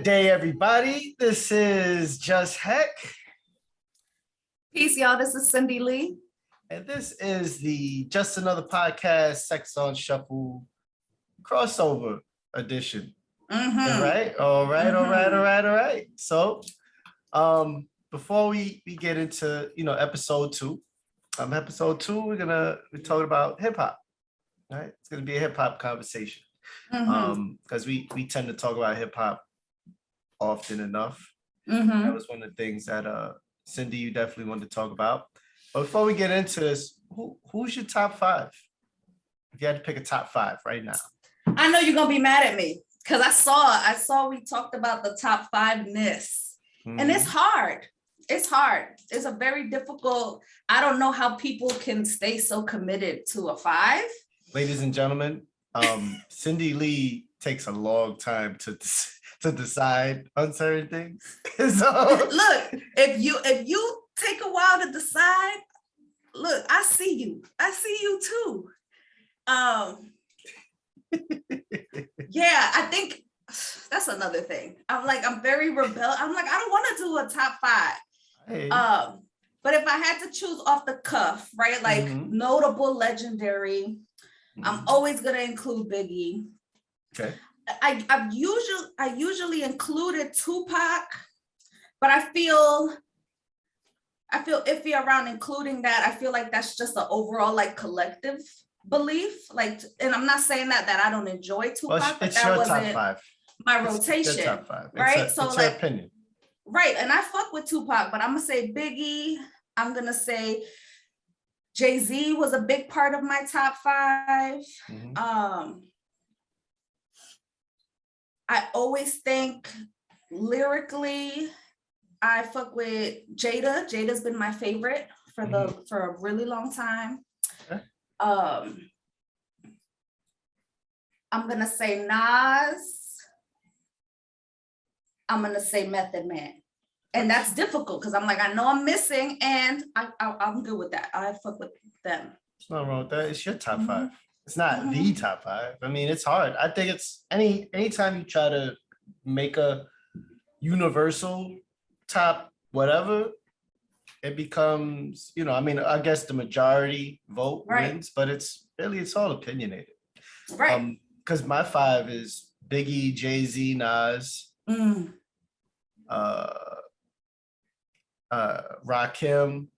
Good day, everybody. This is Just.Hek. Peace, y'all. This is Cindy Lee. And this is the Just Another Podcast Sex on Shuffle crossover edition. Mm-hmm. All right. So before we get into episode two, we're talking about hip hop. Right? It's gonna be a hip hop conversation. Because we tend to talk about hip hop often enough. That was one of the things that Cindy, you definitely wanted to talk about. But before we get into this, who's your top five? If you had to pick a top five right now. I know you're gonna be mad at me because I saw we talked about the top five-ness. And it's hard. It's a very difficult. I don't know how people can stay so committed to a five. Ladies and gentlemen, Cindy Lee takes a long time to decide on certain things. So look, if you take a while to decide, look, I see you too. Yeah, I think that's another thing. I'm very rebel. I'm like, I don't want to do a top five. Hey. But if I had to choose off the cuff, right, like notable, legendary, I'm always gonna include Biggie. Okay. I usually included Tupac, but I feel iffy around including that. I feel like that's just an overall like collective belief. Like, and I'm not saying that I don't enjoy Tupac, but that wasn't top five. My rotation. It's top five. Right? It's your opinion. Right. And I fuck with Tupac, but I'm gonna say Biggie. I'm gonna say Jay-Z was a big part of my top five. I always think lyrically, I fuck with Jada. Jada's been my favorite for a really long time. Okay. I'm gonna say Nas. I'm gonna say Method Man. And that's difficult because I'm like, I know I'm missing, and I'm good with that. I fuck with them. There's nothing wrong with that. It's your top five. It's not the top five. I mean, it's hard. I think it's anytime you try to make a universal top whatever, it becomes, I guess the majority vote wins, but it's all opinionated. Right. Because my five is Biggie, Jay-Z, Nas, Rakim,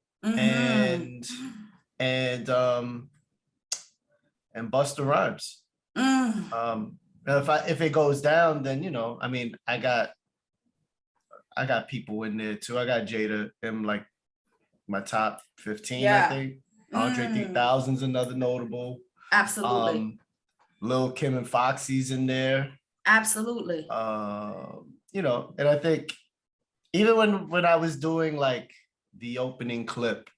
and Busta Rhymes. If it goes down, then I got people in there too. I got Jada in like my top 15, I think. Andre 3000's another notable. Absolutely. Lil Kim and Foxy's in there. Absolutely. And I think even when I was doing like the opening clip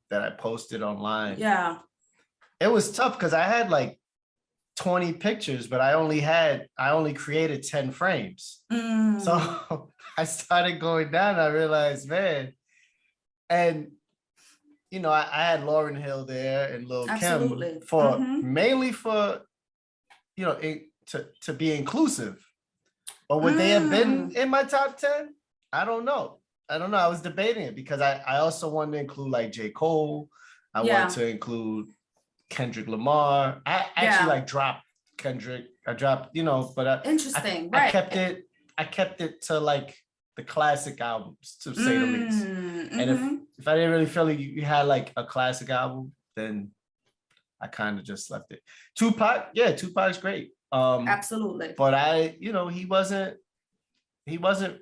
that I posted online, it was tough because I had like 20 pictures, but I only created 10 frames. So I started going down. I realized, man, and I had Lauryn Hill there and Lil Kim for mainly for to be inclusive. But would they have been in my top 10? I don't know. I was debating it because I also wanted to include like J. Cole. I wanted to include Kendrick Lamar. I actually dropped Kendrick. I dropped, but interesting. I kept it to like the classic albums, to say the least. And if I didn't really feel like you had like a classic album, then I kind of just left it. Tupac's great. Absolutely. But he wasn't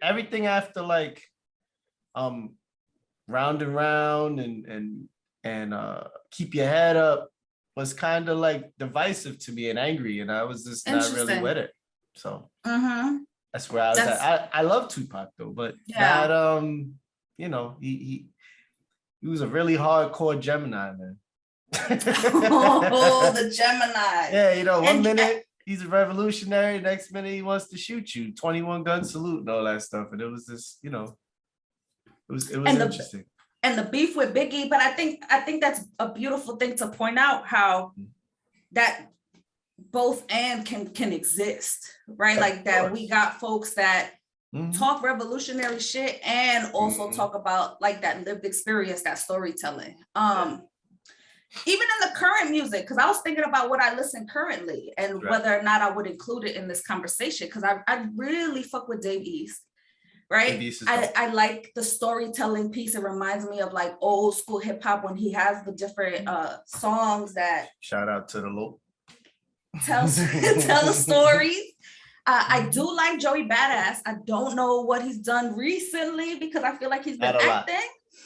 everything after like Round and Round and Keep Your Head Up was kind of like divisive to me and angry, and I was just not really with it. So that's where I was at. I love Tupac though, but not he was a really hardcore Gemini, man. Oh, the Gemini. Yeah, one minute he's a revolutionary, next minute he wants to shoot you, 21 gun salute and all that stuff. And it was just, it was interesting. And the beef with Biggie, but I think that's a beautiful thing to point out, how that both and can exist, right? Like that we got folks that talk revolutionary shit and also talk about like that lived experience, that storytelling. Even in the current music, because I was thinking about what I listen currently and whether or not I would include it in this conversation, because I really fuck with Dave East, right? I like the storytelling piece. It reminds me of like old school hip hop when he has the different songs that shout out to the Lord. Tell stories. I do like Joey Badass. I don't know what he's done recently because I feel like he's been acting.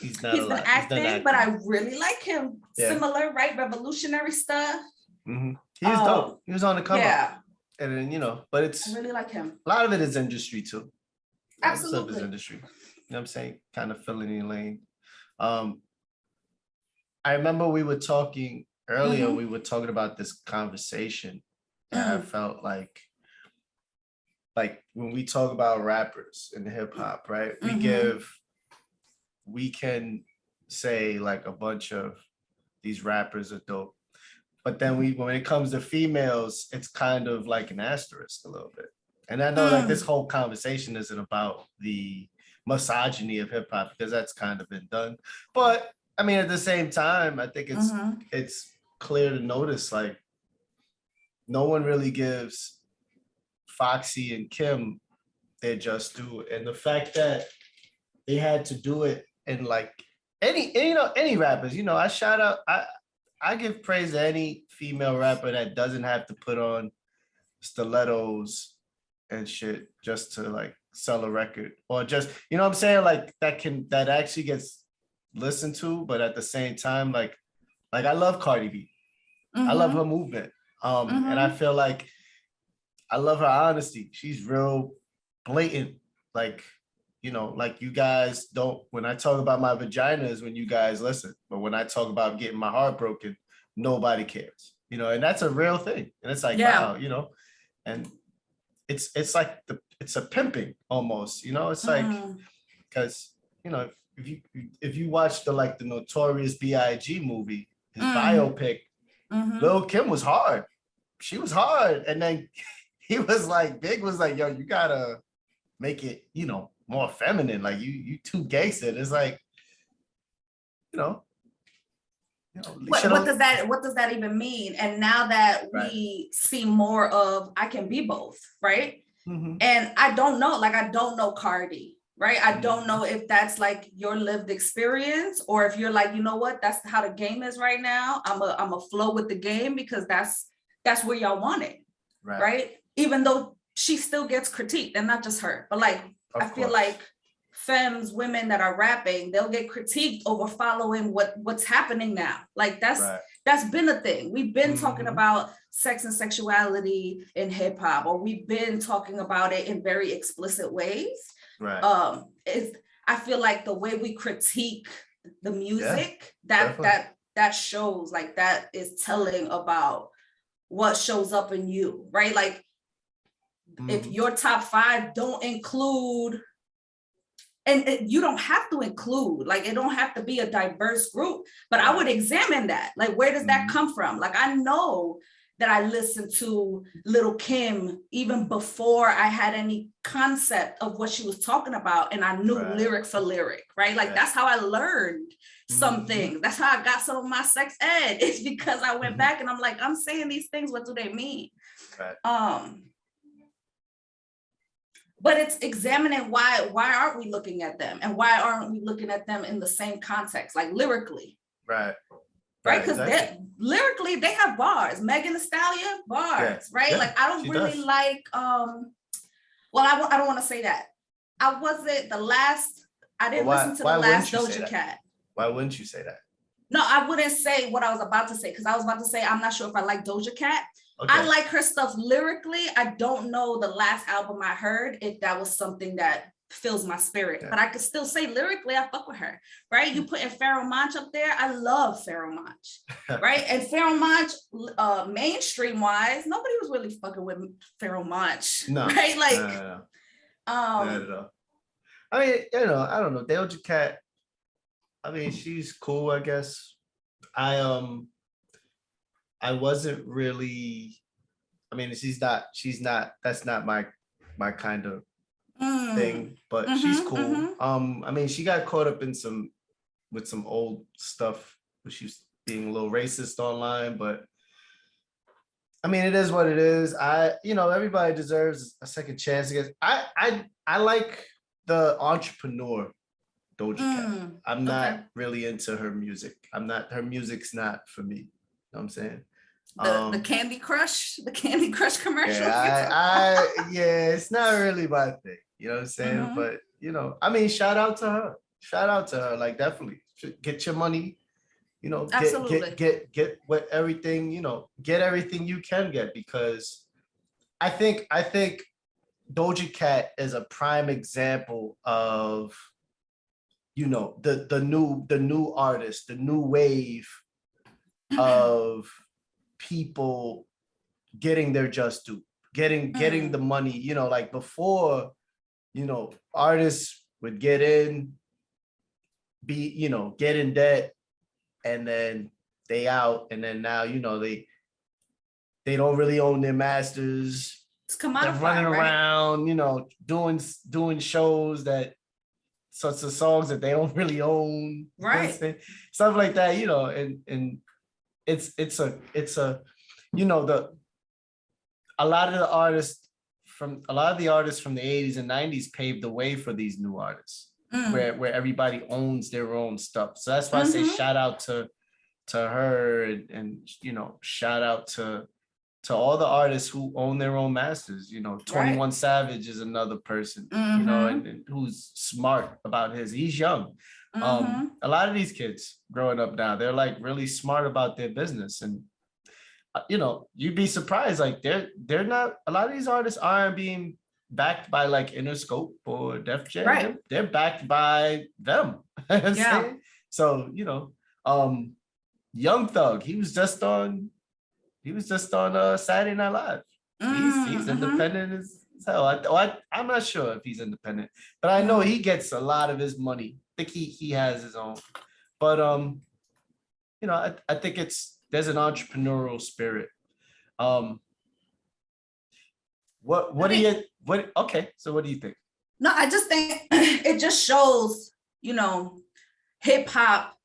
He's been acting, but I really like him. Similar, right? Revolutionary stuff. He was dope. He was on the come up. And then, you know, but it's I really like him. A lot of it is industry too. Absolutely. Stuff is industry. You know what I'm saying? Kind of filling in lane. I remember we were talking earlier, we were talking about this conversation. And I felt like when we talk about rappers in hip hop, right? We can say like a bunch of these rappers are dope. But then when it comes to females, it's kind of like an asterisk a little bit. And I know like this whole conversation isn't about the misogyny of hip hop because that's kind of been done. But I mean, at the same time, I think it's clear to notice like no one really gives Foxy and Kim their just due. And the fact that they had to do it in like any rappers, you know, I give praise to any female rapper that doesn't have to put on stilettos and shit just to like sell a record or just, you know what I'm saying? Like that actually gets listened to, but at the same time, like I love Cardi B. I love her movement. And I feel like I love her honesty. She's real blatant. Like, you know, like you guys don't, when I talk about my vagina is when you guys listen. But when I talk about getting my heart broken, nobody cares. You know, and that's a real thing. And it's like, wow, you know, and it's like it's a pimping almost, you know, it's like, because, you know, if you watch the Notorious B.I.G. movie, his biopic, Lil' Kim was hard. She was hard. And then he was like, Big was like, yo, you gotta make it, you know, more feminine. Like you too gangster. It's like, you know, what does that even mean? And now that we see more of I can be both, right? And I don't know Cardi, right? I don't know if that's like your lived experience or if you're like, you know what, that's how the game is right now. I'm a flow with the game because that's where y'all want it, right? Even though she still gets critiqued, and not just her, but like I feel like femmes, women that are rapping, they'll get critiqued over following what's happening now. Like that's been a thing. We've been talking about sex and sexuality in hip hop, or we've been talking about it in very explicit ways. I feel like the way we critique the music, that shows, like that is telling about what shows up in you, right? Like if your top 5 don't include, and you don't have to include, like it don't have to be a diverse group, but I would examine that. Like, where does that come from? Like, I know that I listened to Lil' Kim even before I had any concept of what she was talking about. And I knew lyric for lyric, right? Like that's how I learned some things. That's how I got some of my sex ed. It's because I went back and I'm like, I'm saying these things, what do they mean? But it's examining why aren't we looking at them, and why aren't we looking at them in the same context, like lyrically, right? Because lyrically they have bars. Megan Thee Stallion bars, right? Like I don't really like. Well, I don't want to say that. I wasn't the last. I didn't listen to the last Doja Cat. Why wouldn't you say that? No, I wouldn't say what I was about to say, because I was about to say I'm not sure if I like Doja Cat. I like her stuff lyrically. I don't know the last album I heard if that was something that fills my spirit, but I could still say lyrically I fuck with her, right? You putting Pharoah Monch up there, I love Pharoah Monch, right? And Pharoah Monch, mainstream wise, nobody was really fucking with Pharoah Monch, right? Like, not at all. I mean, you know, I don't know, Doja Cat. I mean, she's cool, I guess. I wasn't really I mean, that's not my kind of thing, but she's cool. I mean, she got caught up in some old stuff where she was being a little racist online, but I mean, it is what it is. Everybody deserves a second chance. I like the entrepreneur Doja Cat. I'm not really into her music. Her music's not for me. You know what I'm saying? The Candy Crush commercial. Yeah, it's not really my thing. You know what I'm saying? But I mean, shout out to her. Shout out to her. Like, definitely get your money. Absolutely. Get what everything, get everything you can get, because I think Doja Cat is a prime example of, the new artist, the new wave of people getting their just due, getting the money, like before, artists would get in, get in debt, and then they out, and then now, they don't really own their masters. It's commodified, they're running around, doing shows that sorts of songs that they don't really own, right? Stuff like that, and it's a a lot of the artists from the 80s and 90s paved the way for these new artists, where everybody owns their own stuff. So that's why I say shout out to her, and shout out to all the artists who own their own masters. 21 Savage is another person, and who's smart about he's young. A lot of these kids growing up now, they're like really smart about their business, and you'd be surprised, like they're not, a lot of these artists aren't being backed by like Interscope or Def Jam. Right. They're backed by them. Yeah. So, Young Thug, he was just on Saturday Night Live. He's independent as hell. I'm not sure if he's independent, but I know he gets a lot of his money. I think he has his own. But I think there's an entrepreneurial spirit. What do you think? No, I just think it just shows, hip hop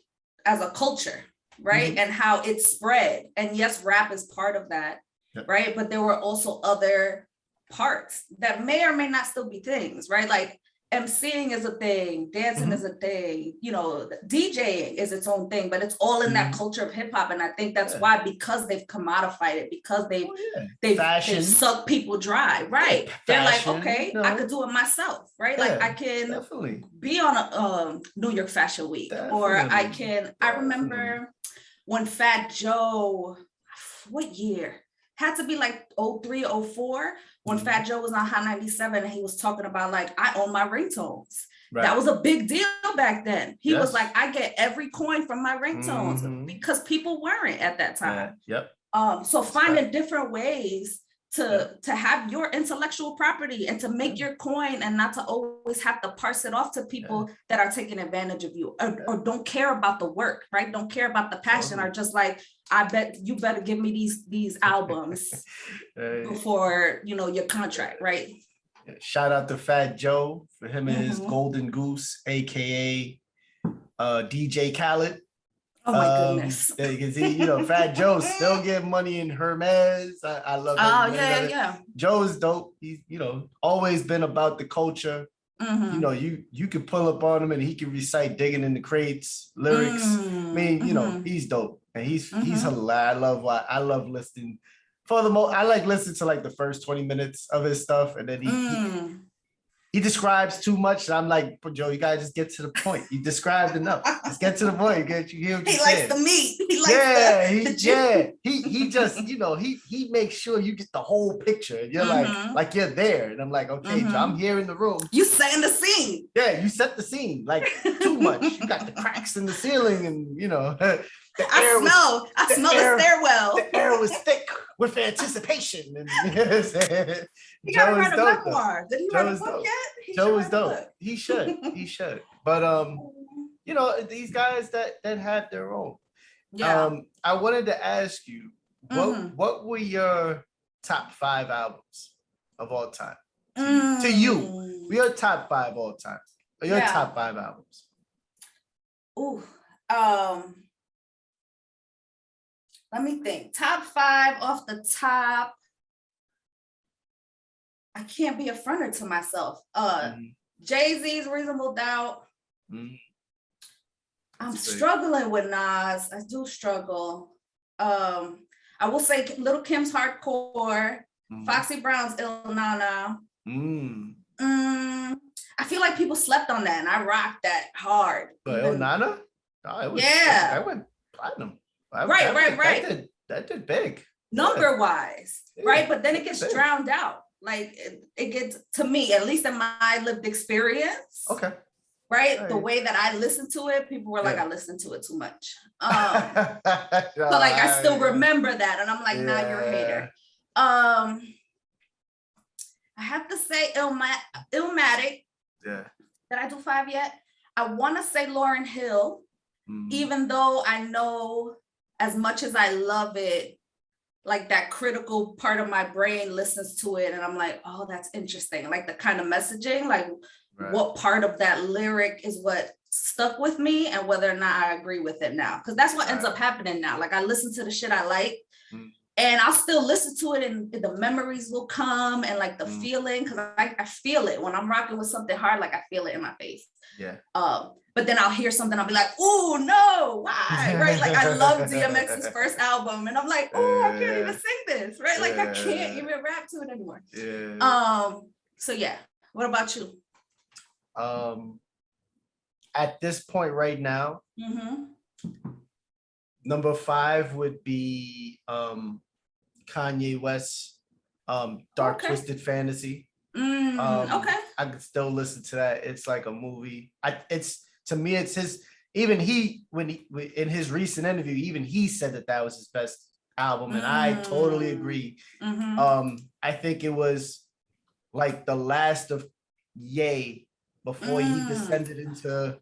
as a culture, right? And how it spread. And yes, rap is part of that, right? But there were also other parts that may or may not still be things, right? Like MCing is a thing, dancing is a thing, DJing is its own thing, but it's all in that culture of hip hop. And I think that's why, because they've commodified it, because they've sucked people dry, right? They're like, okay, I could do it myself, right? Like I can be on a New York Fashion Week, or I remember when Fat Joe, what year? Had to be like 03, 04, when Fat Joe was on Hot 97, and he was talking about like, I own my ringtones. Right. That was a big deal back then. He was like, I get every coin from my ringtones, because people weren't at that time. So finding different ways to have your intellectual property and to make your coin, and not to always have to parse it off to people that are taking advantage of you, or don't care about the work, right? Don't care about the passion, are just like, I bet you better give me these albums before your contract, right? Shout out to Fat Joe for him and his Golden Goose, aka DJ Khaled. Oh my goodness! Because Fat Joe still getting money in Hermes. I love it. Oh yeah. Joe's dope. He's always been about the culture. You could pull up on him and he can recite "Digging in the Crates" lyrics. I mean, he's dope, and he's hilarious. I love listening. For the most, I like listening to like the first 20 minutes of his stuff, and then he describes too much. And I'm like, Joe, you gotta just get to the point. You described enough. Just get to the point. You hear what he likes the meat. He likes he just, he makes sure you get the whole picture. And you're like you're there. And I'm like, okay, Joe, I'm here in the room. You setting the scene. Yeah, you set the scene like too much. You got the cracks in the ceiling, and I smell the stairwell. The air was thick with anticipation. And he gotta write a memoir. Did he write a book yet? Joe was dope. He should. But these guys that have their own. I wanted to ask you, what were your top 5 albums of all time. To you, your top 5 all time. Or your top 5 albums. Ooh, let me think. Top 5 off the top. I can't be a fronter to myself. Jay-Z's Reasonable Doubt. I'm struggling with Nas. I do struggle. I will say Little Kim's Hardcore, Foxy Brown's Il Nana. I feel like people slept on that, and I rocked that hard. But Il Nana? Oh, that went platinum. Right. That did big. Number wise, right? But then it gets drowned out. Like it gets, to me, at least in my lived experience. Okay. Right? The way that I listened to it, people were like, I listened to it too much. But like, I still remember that. And I'm like, nah, you're a hater. I have to say Illmatic. Yeah. Did I do 5 yet? I want to say Lauryn Hill, even though I know as much as I love it, like that critical part of my brain listens to it and I'm like, oh, that's interesting. Like the kind of messaging, like what part of that lyric is what stuck with me and whether or not I agree with it now. Because that's what ends up happening now. Like I listen to the shit I like and I'll still listen to it and the memories will come and like the feeling, because I feel it when I'm rocking with something hard, like I feel it in my face. Yeah. But then I'll hear something, I'll be like, oh no, why? Right? Like I love DMX's first album and I'm like, oh, I can't even sing this, right? Like I can't even rap to it anymore. Yeah. So yeah, what about you? At this point right now, number 5 would be Kanye West's Dark Twisted Fantasy. I can still listen to that. It's like a movie. To me, it's his. Even in his recent interview, even he said that was his best album, and I totally agree. I think it was like the last of Ye before he descended into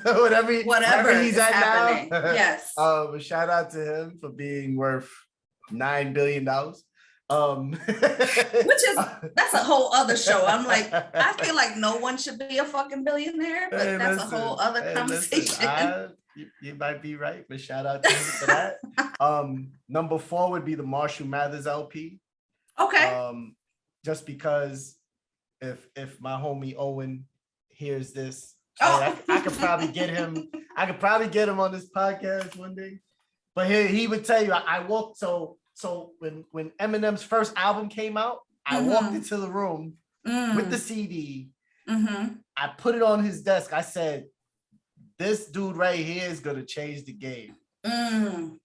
whatever he's at happening. Now. Yes. Shout out to him for being worth $9 billion. Which is, that's a whole other show. I'm like, I feel like no one should be a fucking billionaire, but that's a whole other conversation. You might be right, but shout out to him for that. Number 4 would be the Marshall Mathers LP. Okay. Just because if my homie Owen hears this, I could probably get him. I could probably get him on this podcast one day. But he would tell you, I walked so when Eminem's first album came out, I walked into the room with the CD. I put it on his desk. I said, this dude right here is gonna change the game. And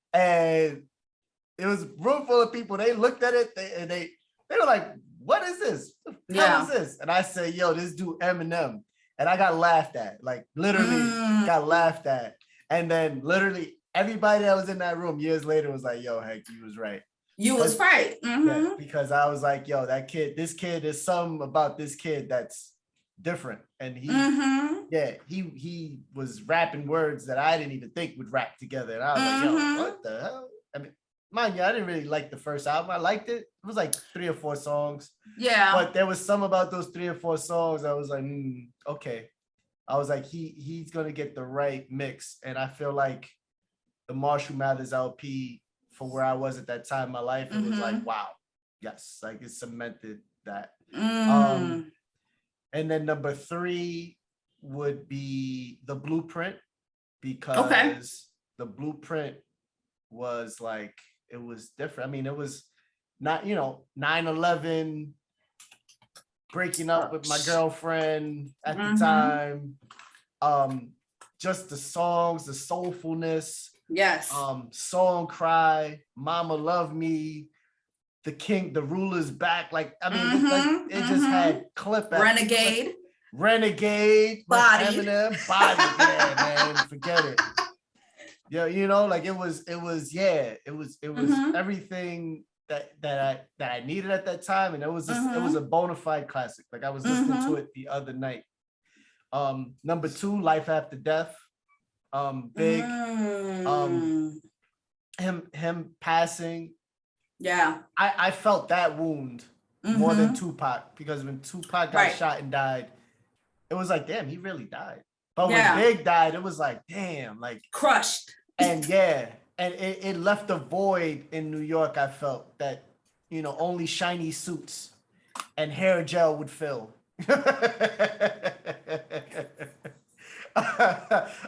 it was a room full of people. They looked at it and they were like, what is this? What is this? And I said, yo, this dude Eminem. And I got laughed at, like literally got laughed at. And then literally everybody that was in that room years later was like, yo, Hek, you was right. You was right. Yeah, because I was like, yo, this kid, there's something about this kid that's different. And he was rapping words that I didn't even think would rap together. And I was like, yo, what the hell? I mean, mind you, I didn't really like the first album. I liked it. It was like 3 or 4 songs. Yeah. But there was some about those 3 or 4 songs. I was like, okay. I was like, he's gonna get the right mix. And I feel like the Marshall Mathers LP, for where I was at that time in my life, it was like, wow, yes, like it cemented that. And then number 3 would be The Blueprint, because The Blueprint was like, it was different. I mean, it was not, 9/11, breaking up with my girlfriend at the time. Just the songs, the soulfulness. Yes. Song Cry, Mama Love Me, The King, The Ruler's Back. Like, I mean, it just had clip after Renegade, Body. Eminem, Body. Yeah, man, forget it. Yeah, like it was everything that I needed at that time, and it was a bona fide classic. Like I was listening to it the other night. Number 2, Life After Death. Big. Him passing Yeah. I felt that wound more than Tupac, because when Tupac got shot and died, it was like, damn, he really died. But when Big died, it was like, damn, like crushed. And and it left a void in New York. I felt that, you know, only shiny suits and hair gel would fill.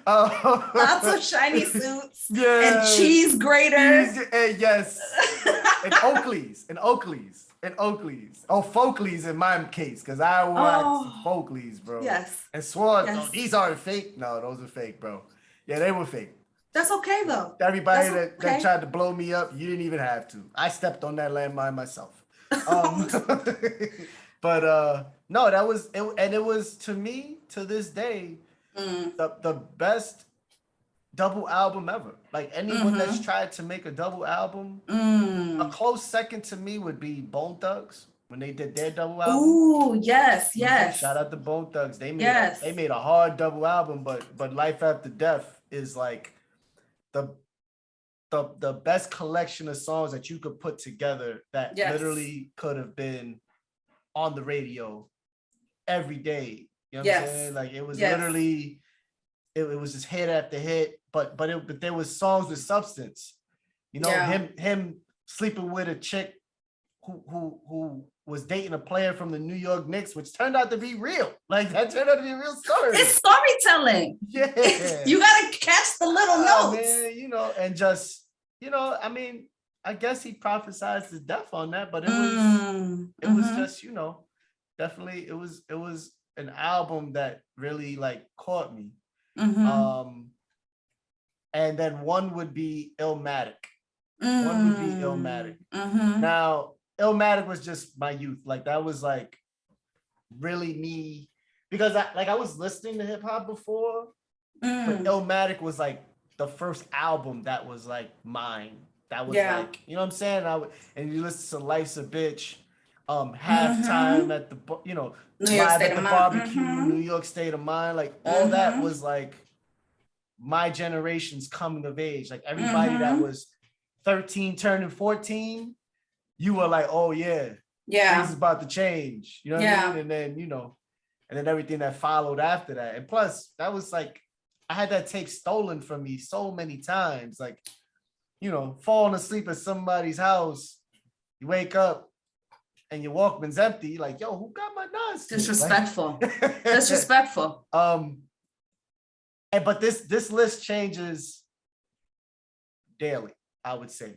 Lots of shiny suits and cheese graters. Yes. And Oakleys. Oh, Folkleys in my case, because I wore Folkleys, bro. Yes. And swore, oh, these aren't fake. No, those are fake, bro. Yeah, they were fake. That's okay, though. Everybody that tried to blow me up, you didn't even have to. I stepped on that landmine myself. But no, that was it, and it was, to me, to this day, the best double album ever. Like, anyone that's tried to make a double album, a close second to me would be Bone Thugs when they did their double album. Ooh, yes. Shout out to Bone Thugs. They made a hard double album, but Life After Death is like the best collection of songs that you could put together that literally could have been on the radio every day. You know what I'm saying? Like, it was literally, it was just hit after hit, but there was songs with substance. You know, him sleeping with a chick who was dating a player from the New York Knicks, which turned out to be real. Like, that turned out to be a real story. It's storytelling. Yeah. You gotta catch the little notes. Man, you know, and just, you know, I mean, I guess he prophesied his death on that, but it was just, you know, definitely it was an album that really, like, caught me. And then one would be Illmatic. Now, Illmatic was just my youth. Like, that was like really me, because I was listening to hip hop before, but Illmatic was like the first album that was like mine. That was like, you know what I'm saying? And you listen to Life's a Bitch, Halftime at the, you know, Live at the Barbecue, New York State of Mind. Like, all that was like my generation's coming of age. Like, everybody that was 13 turning 14, you were like, oh yeah, things is about to change. You know what I mean? And then, you know, and then everything that followed after that. And plus, that was like, I had that tape stolen from me so many times. Like, you know, falling asleep at somebody's house, you wake up and your Walkman's empty. Like, yo, who got my nuts? Disrespectful. Disrespectful. But this list changes daily, I would say.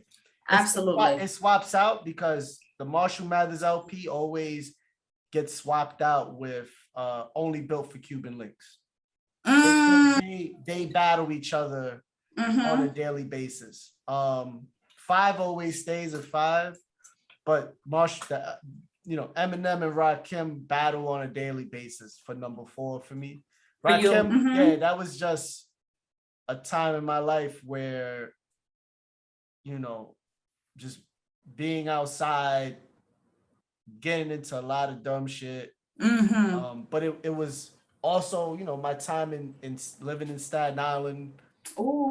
Absolutely. It swaps out because the Marshall Mathers LP always gets swapped out with Only Built for Cuban Links. They battle each other on a daily basis. 5 always stays at 5, but you know, Eminem and Rakim battle on a daily basis for number 4 for me. Rakim, that was just a time in my life where, you know, just being outside, getting into a lot of dumb shit. But it was also, you know, my time in living in Staten Island,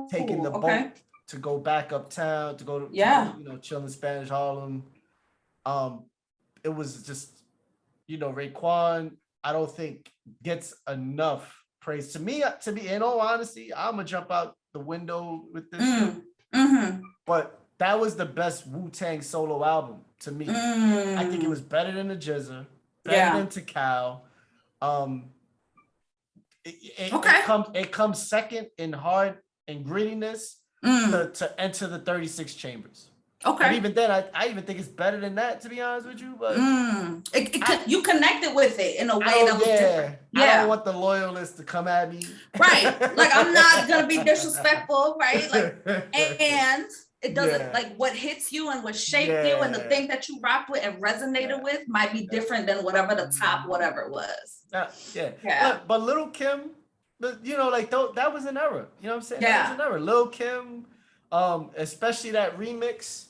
taking the boat to go back uptown, to go to, you know, chill in Spanish Harlem. It was just, you know, Raekwon, I don't think gets enough praise. To me, in all honesty, I'm gonna jump out the window with this shit. But that was the best Wu-Tang solo album to me. I think it was better than the GZA, better than Tikal. It comes second in hard and grittiness to Enter the 36 Chambers. Okay. But even then, I even think it's better than that, to be honest with you. But you connected with it in a way that was different. I don't want the loyalists to come at me. Right. Like, I'm not gonna be disrespectful, right? Like, and it doesn't, like, what hits you and what shaped you and the thing that you rocked with and resonated with might be different than whatever the top whatever was. But Lil' Kim, you know, like, that was an era. You know what I'm saying? That was an era. Lil' Kim, especially that remix,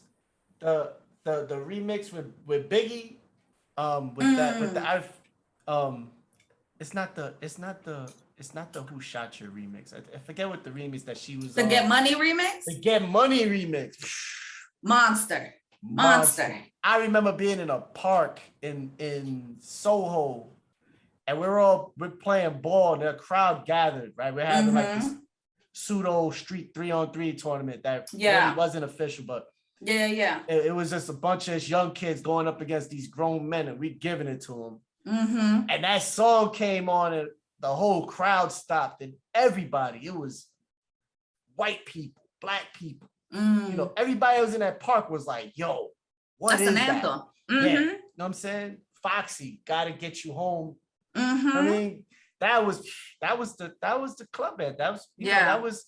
the remix with Biggie, it's not the Who Shot Your remix. I forget what the remix that she was the on. Get Money remix? The Get Money remix. Monster. Monster. I remember being in a park in Soho, and we're playing ball, and the crowd gathered, right? We're having like this pseudo street 3-on-3 tournament that really wasn't official, but it was just a bunch of young kids going up against these grown men, and we giving it to them. And that song came on, and the whole crowd stopped, and everybody, it was white people, black people, you know, everybody who was in that park was like, yo, what is that? Yeah, you know what I'm saying? Foxy, gotta get you home. I mean, that was the club band. That was that was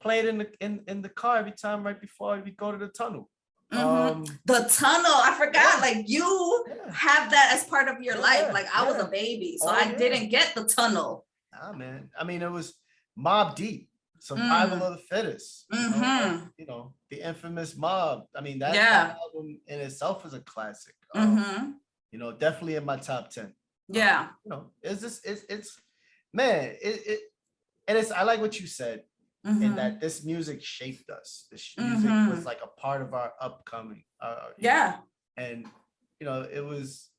played in the car every time right before we go to the tunnel. The tunnel, I forgot. Like you have that as part of your life. Like I was a baby, so I didn't get the tunnel. Nah, man. I mean, it was Mobb Deep, Survival of the Fittest. You know, the infamous Mob. I mean, that album in itself is a classic. You know, definitely in my top 10. You know, it's man, and it's, I like what you said, in that this music shaped us. This music was like a part of our upcoming. And you know, it was,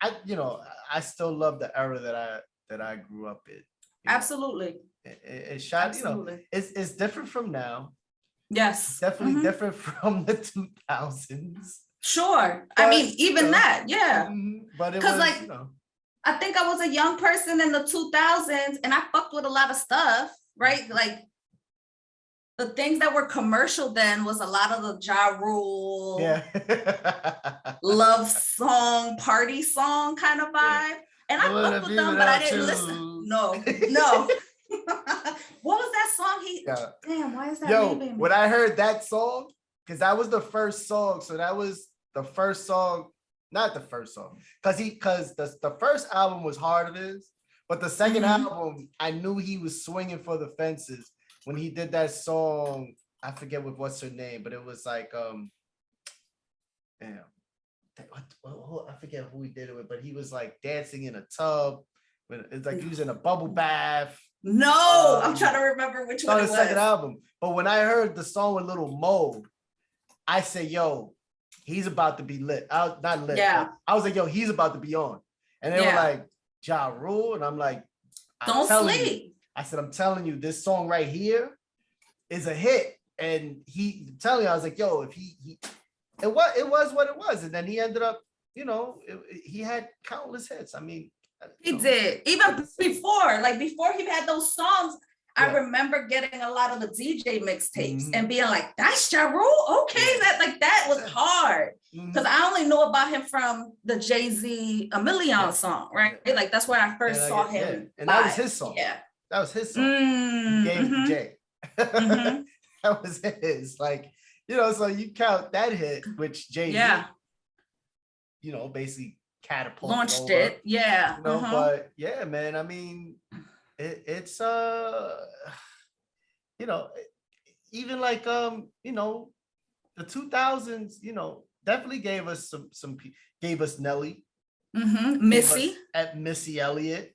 I still love the era that I grew up in. Absolutely. It shot, you know, it's different from now. Yes. Definitely different from the 2000s. Sure. But, I mean, even that, But it was, like, you know, I think I was a young person in the 2000s and I fucked with a lot of stuff, right? Like the things that were commercial then was a lot of the Ja Rule, love song, party song kind of vibe. And I fucked with them, but I didn't listen. No. What was that song? Damn, why is that leaving me? When I heard that song, because that was the first song. So that was the first song, not the first song. Because the first album was Heart of His, but the second album, I knew he was swinging for the fences when he did that song. I forget what's her name, but it was like, damn. I forget who he did it with, but he was like dancing in a tub. It's like using a bubble bath. No, I'm trying to remember which one it was. The second album. But when I heard the song with Little Mo, I said, yo, he's about to be lit. Not lit. Yeah. I was like, yo, he's about to be on. And they were like, Ja Rule. And I'm like, don't sleep. I said, I'm telling you, this song right here is a hit. And I was like, yo, if it was what it was. And then he ended up, you know, he had countless hits. I mean, he did. Even before he had those songs, I remember getting a lot of the DJ mixtapes and being like, that's Ja Rule? Okay, that was hard. Because I only know about him from the Jay-Z A Million song, right? Like that's where I first saw him. And that was his song. Yeah. That was his song. He gave it to Jay. That was his. Like, you know, so you count that hit, which Jay-Z, you know, basically catapulted launched over, it. You know, but yeah, man, I mean, it's you know, even like you know, the 2000s, you know, definitely gave us gave us Nelly, Missy Elliott.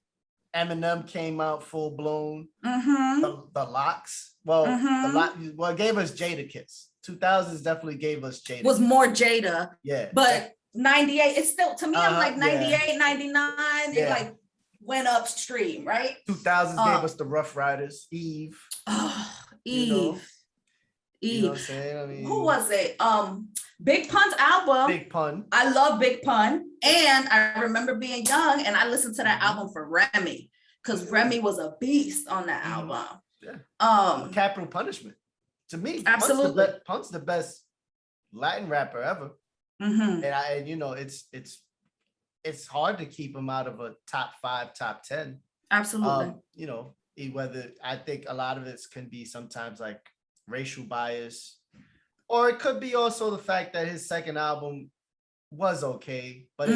Eminem came out full blown. The Locks. It gave us Jadakiss. 2000s definitely gave us Jada. Was more Jada. Yeah. But 98, it's still, to me, I'm like 98, 99, it like went upstream, right? 2000s gave us the Rough Riders, Eve. Eve. You know what I'm saying? I mean, who was it? Big Pun's album. Big Pun. I love Big Pun. And I remember being young and I listened to that album for Remy, because Remy was a beast on that album. Capital Punishment. To me, absolutely. Punk's the best Latin rapper ever. And you know, it's hard to keep him out of a top 5, top 10. Absolutely. You know, whether I think a lot of it can be sometimes like racial bias, or it could be also the fact that his second album was okay, but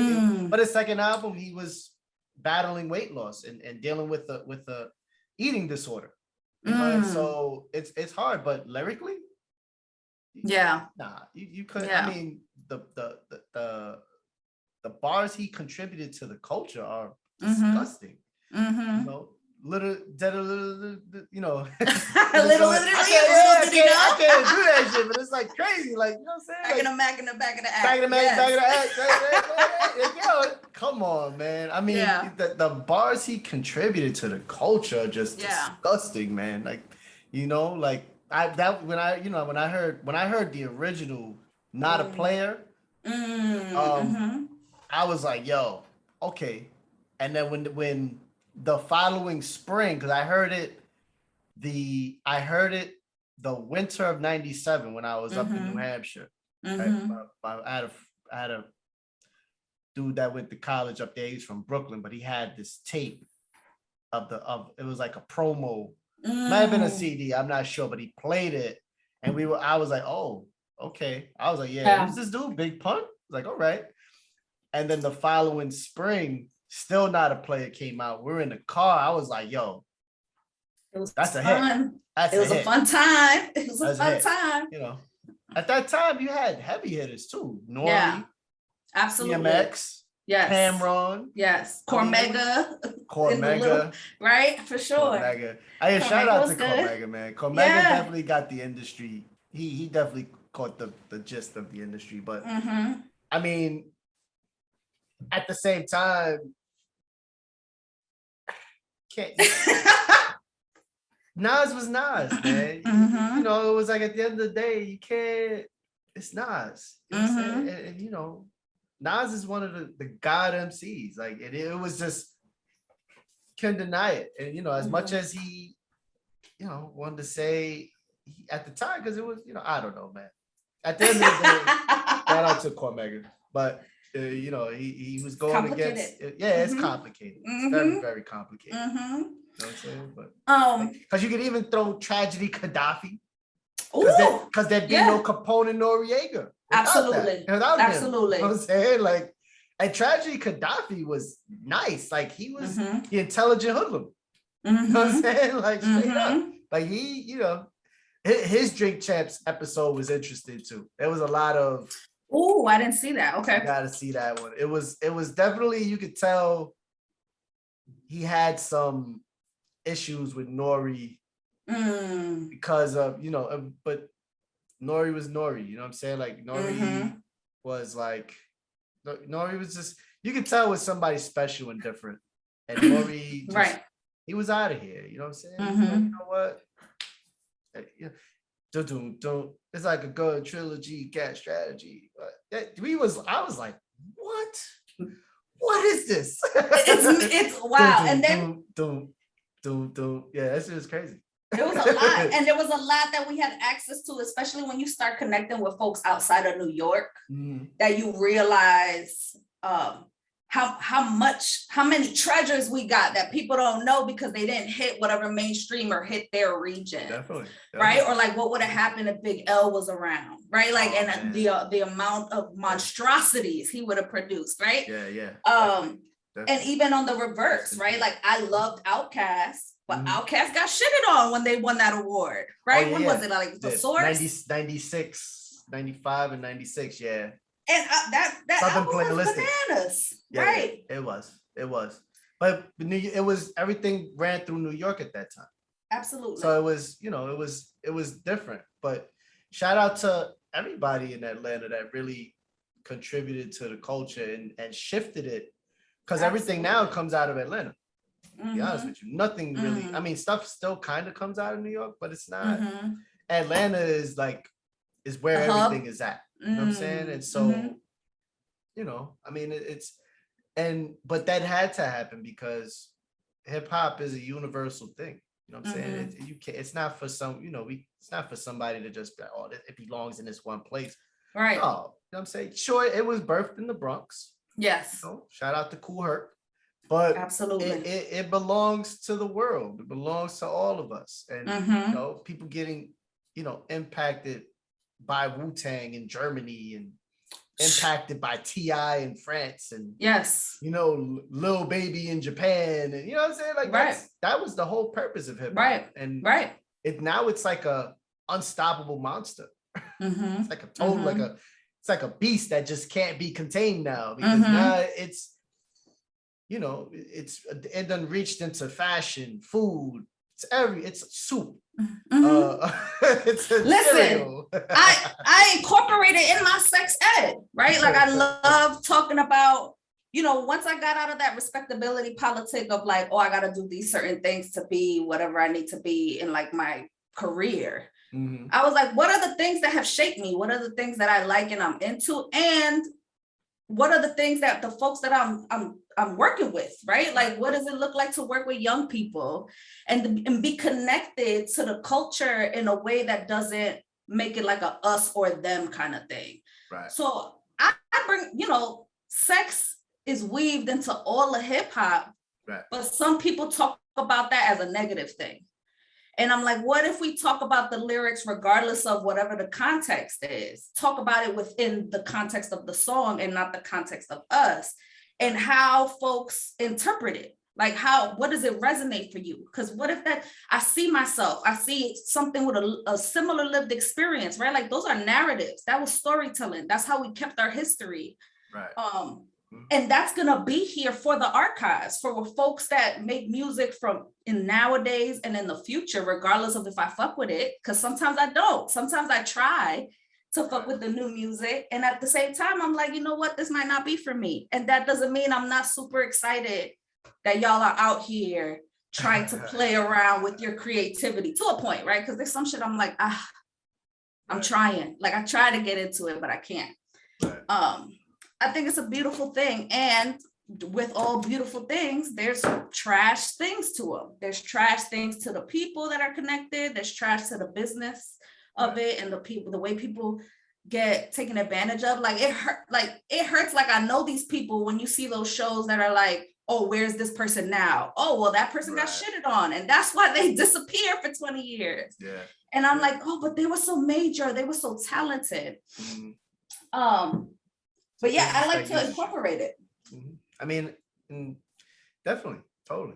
but his second album, he was battling weight loss and dealing with the eating disorder. You know, and so it's hard, but lyrically, you couldn't. I mean, the bars he contributed to the culture are disgusting. You know, you know, I I can't do that shit, but it's like crazy, like, you know what I'm saying? Back in the back of the act. Back of the act. Yo, come on, man. I mean, the bars he contributed to the culture are just disgusting, man. Like, you know, like when I heard the original Not a Player, I was like, yo, okay. And then when the following spring, because I heard it the winter of '97 when I was up in New Hampshire. Right? I had a dude that went to college up there. He's from Brooklyn, but he had this tape of it was like a promo. Might have been a CD, I'm not sure, but he played it, and I was like, oh, okay. I was like, yeah, who's this dude? Big Pun? Like, all right. And then the following spring, Still Not a Player came out. We're in the car. I was like, yo, that's a hit. It was a fun time. It was a fun time. You know, at that time you had heavy hitters too. Nori, absolutely. DMX, Cameron, Cormega, right? For sure. Cormega. Shout out to Cormega, man. Cormega definitely got the industry. He definitely caught the gist of the industry. But I mean, at the same time, Nas was Nas, man. You know, it was like at the end of the day, you can't. It's Nas. You know what I'm saying? And you know, Nas is one of the god MCs. Like it was just can't deny it. And you know, as much as he, you know, wanted to say at the time, because it was, you know, I don't know, man. At the end of the day, shout out to Cormega, but. You know, he was going against. It's complicated. It's very, very complicated. You know what I'm saying? But because you could even throw Tragedy Gaddafi, because there'd be no Capone and Noriega. Absolutely. Without him. You know what I'm saying? Like, and Tragedy Gaddafi was nice. Like he was the intelligent hoodlum. You know what I'm saying? Like straight up. Like he, you know, his Drink Champs episode was interesting too. There was a lot of. Oh, I didn't see that. Okay. You gotta see that one. It was definitely, you could tell he had some issues with Nori because of, you know, but Nori was Nori, you know what I'm saying? Like Nori was like, Nori was just, you could tell was somebody special and different. And Nori just, he was out of here, you know what I'm saying? Like, you know what? Don't. It's like a good trilogy, cat strategy. I was like, what? What is this? It's wow. And then yeah, this is crazy. There was a lot, and there was a lot that we had access to, especially when you start connecting with folks outside of New York, that you realize how many treasures we got that people don't know because they didn't hit whatever mainstream or hit their region. Definitely. Right? Or like what would have happened if Big L was around, right? Like, and the amount of monstrosities he would have produced, right? Definitely. And even on the reverse, right? Like I loved Outkast, but Outkast got shitted on when they won that award, right? When was it? Like the Source? 96, 95 and 96, yeah. And that album was bananas, right? It was. But everything ran through New York at that time. Absolutely. So it was, you know, it was different. But shout out to everybody in Atlanta that really contributed to the culture and shifted it. Because everything now comes out of Atlanta. To be honest with you. Nothing really, I mean, stuff still kind of comes out of New York, but it's not. Atlanta is where everything is at. You know what I'm saying? And so, you know, I mean, but that had to happen because hip hop is a universal thing. You know what I'm saying? It's not for some, you know, it's not for somebody to just be like, oh, it belongs in this one place. Right. No, you know what I'm saying? Sure, it was birthed in the Bronx. Yes. You know, shout out to Kool Herc. But absolutely, it belongs to the world. It belongs to all of us. And you know, people getting, you know, impacted by Wu-Tang in Germany and impacted by T.I. in France and you know, Lil Baby in Japan, and you know what I'm saying? Like that was the whole purpose of hip hop. And it's like a unstoppable monster. It's like a total it's like a beast that just can't be contained now because now you know, it done reached into fashion, food, it's soup. It's a Listen, cereal. I incorporate it in my sex ed, right? Like I love talking about, you know, once I got out of that respectability politic of like, oh, I got to do these certain things to be whatever I need to be in like my career. I was like, what are the things that have shaped me? What are the things that I like and I'm into? And what are the things that the folks that I'm working with, right? Like, what does it look like to work with young people and be connected to the culture in a way that doesn't make it like a us or them kind of thing. Right. So I bring, you know, sex is weaved into all of hip hop, right, but some people talk about that as a negative thing. And I'm like, what if we talk about the lyrics regardless of whatever the context is? Talk about it within the context of the song and not the context of us, and how folks interpret it. Like what does it resonate for you? Because what if that, I see myself, I see something with a similar lived experience, right? Like those are narratives. That was storytelling. That's how we kept our history. Right. And that's gonna be here for the archives, for folks that make music from in nowadays and in the future, regardless of if I fuck with it, because sometimes I don't. Sometimes I try to fuck with the new music, and at the same time, I'm like, you know what, this might not be for me. And that doesn't mean I'm not super excited that y'all are out here trying to play around with your creativity to a point, right? Because there's some shit I'm like, I'm trying. Like I try to get into it, but I can't. I think it's a beautiful thing. And with all beautiful things, there's trash things to them. There's trash things to the people that are connected. There's trash to the business of it and the way people get taken advantage of. Like it hurts. Like I know these people when you see those shows that are like, oh, where's this person now? Oh, well, that person got shitted on. And that's why they disappear for 20 years. Yeah. And I'm like, oh, but they were so major. They were so talented. But yeah, I like to incorporate it. I mean, definitely, totally.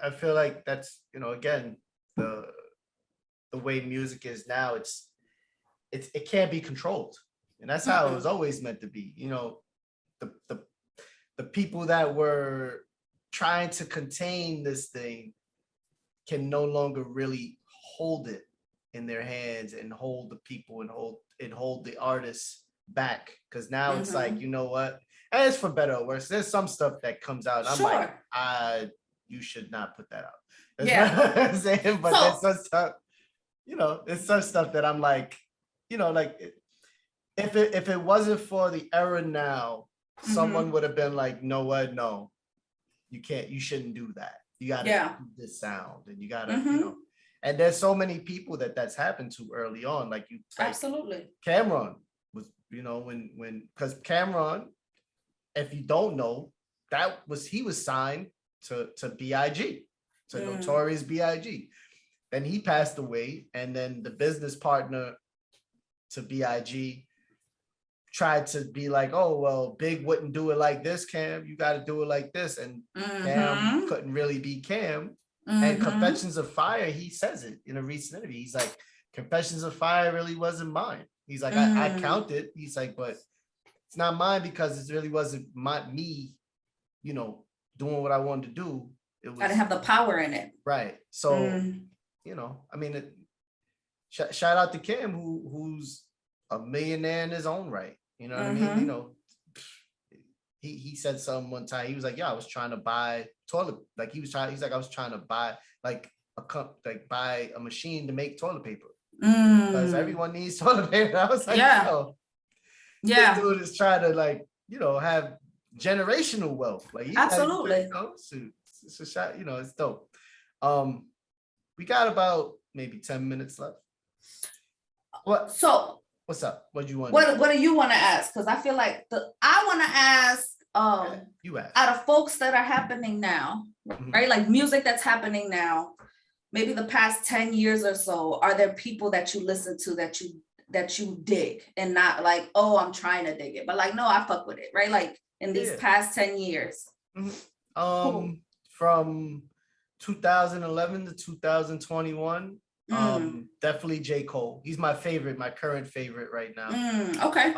I feel like that's, you know, again, the way music is now, it can't be controlled. And that's how it was always meant to be. You know, the people that were trying to contain this thing can no longer really hold it in their hands and hold the people and hold the artists back, because now it's like, you know what, and it's for better or worse, there's some stuff that comes out I'm like, you should not put that out. I'm saying, but there's some stuff, you know, it's some stuff that I'm like, you know, like if it wasn't for the era now, someone would have been like, no what, no, you shouldn't do that, you gotta do this sound, and you gotta you know, and there's so many people that's happened to early on, like you, like absolutely. Cameron was, you know, when because Cameron, if you don't know, he was signed to BIG, to Notorious BIG. Then he passed away, and then the business partner to BIG tried to be like, oh, well, Big wouldn't do it like this, Cam, you got to do it like this. And Cam couldn't really be Cam. And Confessions of Fire, he says it in a recent interview. He's like, Confessions of Fire really wasn't mine. He's like, I counted. He's like, but it's not mine because it really wasn't me, you know, doing what I wanted to do. It was, gotta have the power in it. Right. So, you know, I mean, shout out to Cam, who's a millionaire in his own right. You know what I mean? You know, he said something one time. He was like, yeah, I was trying to buy toilet. Like he's like, I was trying to buy buy a machine to make toilet paper. Because everyone needs toilet paper. I was like, yo, this dude is trying to, like, you know, have generational wealth. Like, absolutely. So shot, you know, it's dope. We got about maybe 10 minutes left. What's up? What do you want? What do you want to ask? Because I feel like I want to ask. You ask. Out of folks that are happening now, right? Like music that's happening now. Maybe the past 10 years or so, are there people that you listen to that you dig, and not like, oh, I'm trying to dig it, but like, no, I fuck with it, right? Like in these past 10 years. From 2011 to 2021, definitely J. Cole. He's my current favorite right now. Okay.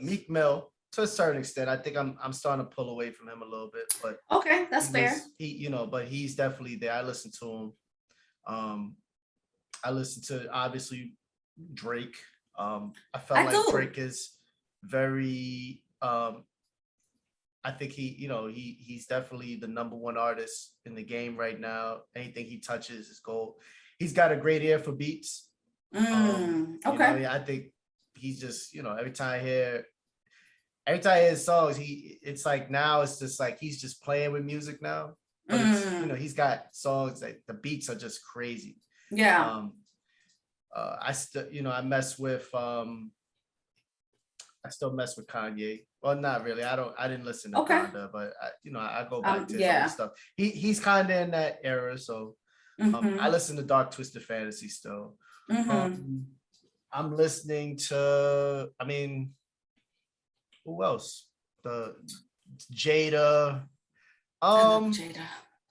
Meek Mill, to a certain extent. I think I'm starting to pull away from him a little bit, but Okay, that's fair. but he's definitely there. I listen to him. I listen to obviously Drake. I felt I like do. Drake is very I think he's definitely the number one artist in the game right now. Anything he touches is gold. He's got a great ear for beats. Okay. I think he's just, every time I hear his songs, it's like now it's just like he's just playing with music now. But it's, he's got songs that the beats are just crazy. Yeah. I still, I still mess with Kanye. Well, not really. I didn't listen to Donda, but I go back to his old stuff. He's kind of in that era, so I listen to Dark Twisted Fantasy still. I'm listening to, who else? The Jada. I love Jada.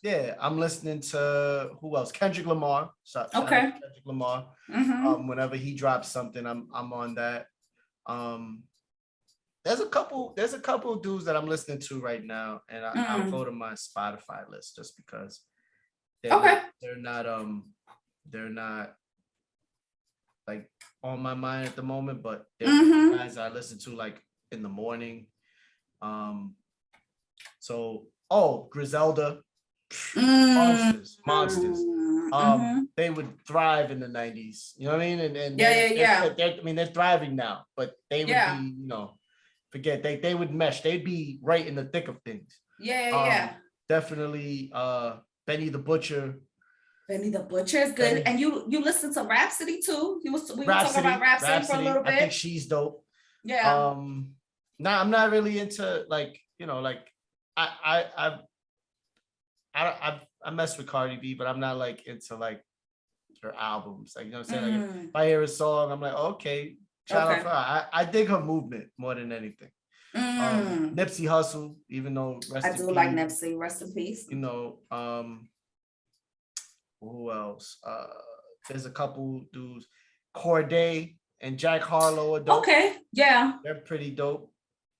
Yeah, I'm listening to who else? Kendrick Lamar. Shout out to Kendrick Lamar. Whenever he drops something, I'm on that. There's a couple of dudes that I'm listening to right now, and I'll go to my Spotify list just because they're not like on my mind at the moment, but they're guys I listen to like in the morning. Griselda, monsters. They would thrive in the 90s. You know what I mean? And they're thriving now, but they would be, forget they would mesh. They'd be right in the thick of things. Definitely Benny the Butcher. Benny the Butcher is good. And you listen to Rhapsody too? We were talking about Rhapsody for a little bit. I think she's dope. Yeah. I'm not really into I mess with Cardi B, but I'm not like into like her albums. Like, you know what I'm saying? Like, if I hear a song, I'm like, okay, shout out for her. I dig her movement more than anything. Nipsey Hussle, even though I do like Nipsey, rest in peace. Who else? There's a couple dudes. Corday and Jack Harlow are dope. Okay, yeah. They're pretty dope.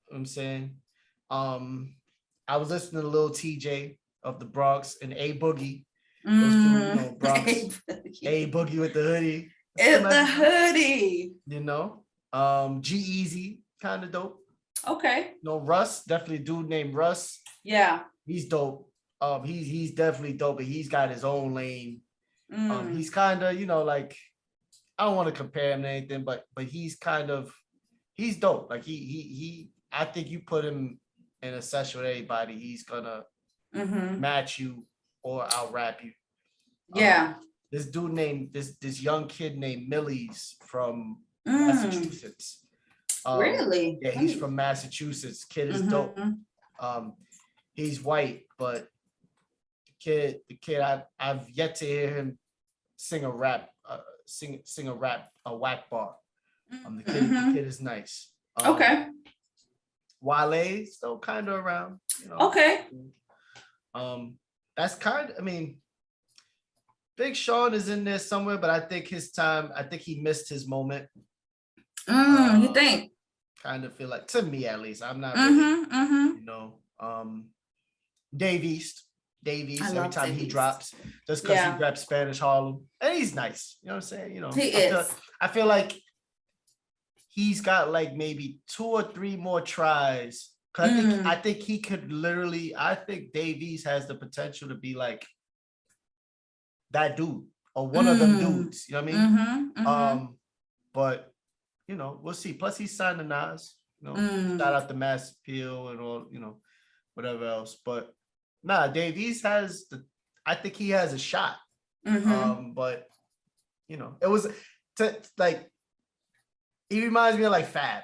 You know what I'm saying. I was listening to Lil TJ of the Bronx and A Boogie. Those two, Bronx. A Boogie with the hoodie. It's the hoodie. G-Eazy, kind of dope. Okay. Russ, definitely a dude named Russ. Yeah. He's dope. He's definitely dope, but he's got his own lane. He's kind of, like, I don't want to compare him to anything, but he's dope. Like he I think you put him in a session with anybody, he's gonna match you or out rap you. Yeah. This dude named this young kid named Millies from Massachusetts. Really? Yeah, he's from Massachusetts. Kid is dope. He's white, but the kid I've yet to hear him sing a rap, a whack bar. The kid is nice. Okay. Wale still kind of around. Okay. That's Big Sean is in there somewhere, but I think he missed his moment. You think? Kind of feel like, to me at least, I'm not really, Dave East every time he drops, just because he reps Spanish Harlem, and he's nice. You know what I'm saying? He is. I feel like he's got like maybe 2 or 3 more tries. Cause I think he could literally. I think Dave East has the potential to be like that dude or one of them dudes. You know what I mean? But we'll see. Plus, he's signed to Nas. Shout out to Mass Appeal and all. Whatever else. But nah, Dave East I think he has a shot. But it was he reminds me of like Fab.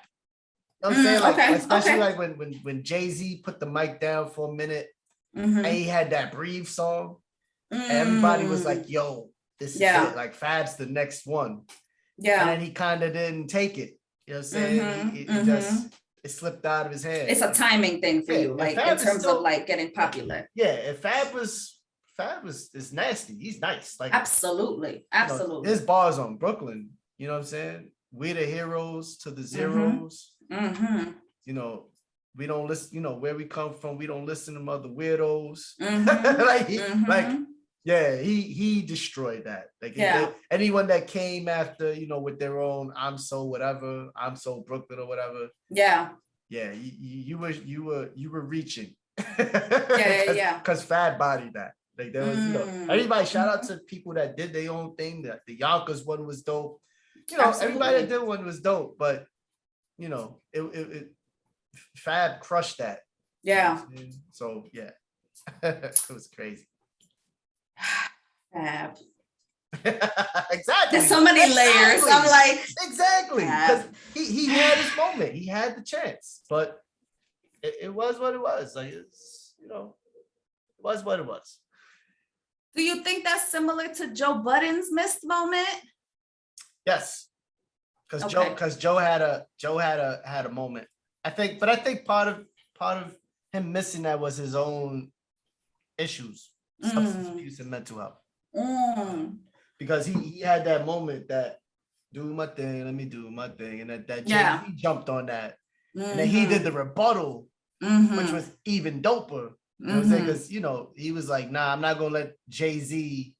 You know what I'm saying? Like, especially like when Jay-Z put the mic down for a minute and he had that Breathe song. Everybody was like, yo, this is it. Like Fab's the next one. Yeah. And then he kind of didn't take it. You know what I'm saying? It slipped out of his hand. It's a timing thing for you, like in terms of like getting popular. Yeah, if Fab is nasty. He's nice. Like absolutely. His bars on Brooklyn, you know what I'm saying? We're the heroes to the zeros. we don't listen, you know, where we come from, we don't listen to other weirdos. Mhm. like Mhm. yeah, he destroyed that. Like Yeah. anyone that came after, you know, with their own I'm so whatever, I'm so Brooklyn or whatever. Yeah. Yeah, you were reaching. Yeah. Cause Fad bodied that. Like there was, you know, everybody shout out to people that did their own thing. That the Yonkers one was dope. You know, everybody that did one was dope, but you know, it Fab crushed that. Yeah. You know, so yeah, it was crazy. Fab. Exactly. There's so many layers. I'm like, exactly, because he had his moment. He had the chance, but it was what it was. Like it's, you know, it was what it was. Do you think that's similar to Joe Budden's missed moment? Yes, because Okay. Joe had a moment. I think part of him missing that was his own issues, substance abuse and mental health. Because he had that moment that do my thing, let me do my thing, and that Jay-Z jumped on that, and then he did the rebuttal, which was even doper. You know what I'm saying? Because you know he was like, "Nah, I'm not gonna let Jay-Z,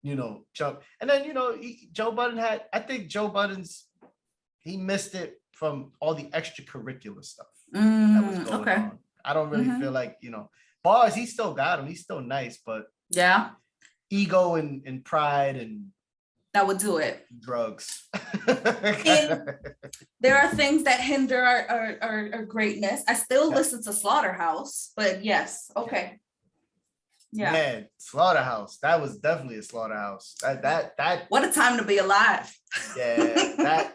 you know, jump." And then you know Joe Budden I think Joe Budden's he missed it from all the extracurricular stuff that was going on. I don't really feel like, you know, bars. He still got him. He's still nice, but yeah, ego and pride and that would do it. Drugs. And there are things that hinder our greatness. I still listen to Slaughterhouse, but yes, okay. Yeah. Man, Slaughterhouse. That was definitely a Slaughterhouse. That what a time to be alive. Yeah,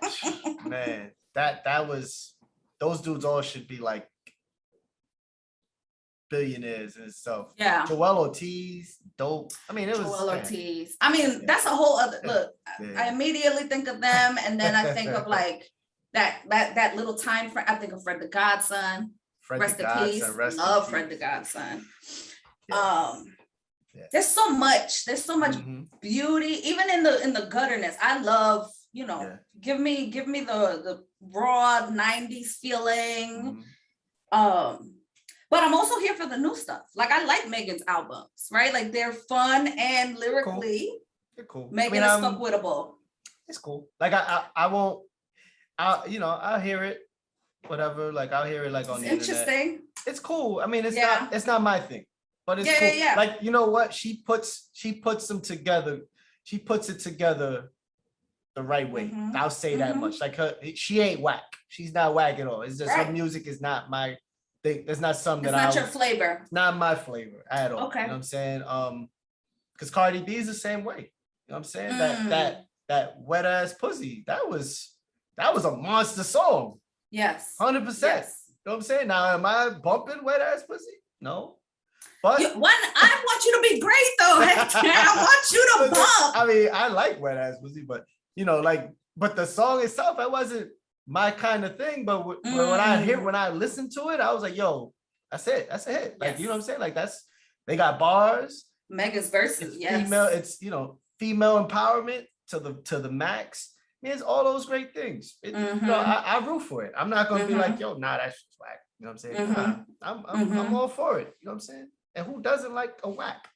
that was, those dudes all should be like billionaires and stuff. Yeah. Joel Ortiz, dope. I mean, it was Joel Ortiz. I mean, that's a whole other look. I immediately think of them, and then I think of like that little time frame. I think of Fred the Godson. Rest in peace. Love Fred the Godson. There's so much beauty, even in the gutterness. I love, you know, give me the raw 90s feeling. But I'm also here for the new stuff. Like I like Megan's albums, right? Like they're fun and lyrically they're cool. Megan is fuckwittable. It's cool. Like I won't, you know, I'll hear it, whatever. Like I'll hear it like on the internet. Interesting. It's cool. I mean, it's not my thing, but it's cool. Yeah. Like, you know what? She puts them together. She puts it together the right way. I'll say that much. Like she ain't whack. She's not whack at all. It's just her music is not my thing. It's not something it's not your flavor. It's not my flavor at all. Okay. You know what I'm saying? Because Cardi B is the same way. You know what I'm saying? That wet ass pussy. That was a monster song. Yes. 100%. Yes. You know what I'm saying? Now, am I bumping wet ass pussy? No. But I want you to be great though. I want you to bump. I mean, I like wet ass pussy, but you know, like, but the song itself, that wasn't my kind of thing. But when I listened to it, I was like, yo, that's it. That's a hit. Like, you know what I'm saying? Like they got bars. Mega's verses, female, it's, you know, female empowerment to the max. It's all those great things. You know, I root for it. I'm not gonna be like, yo, nah, that's just whack. You know what I'm saying? I'm all for it. You know what I'm saying? And who doesn't like a whack?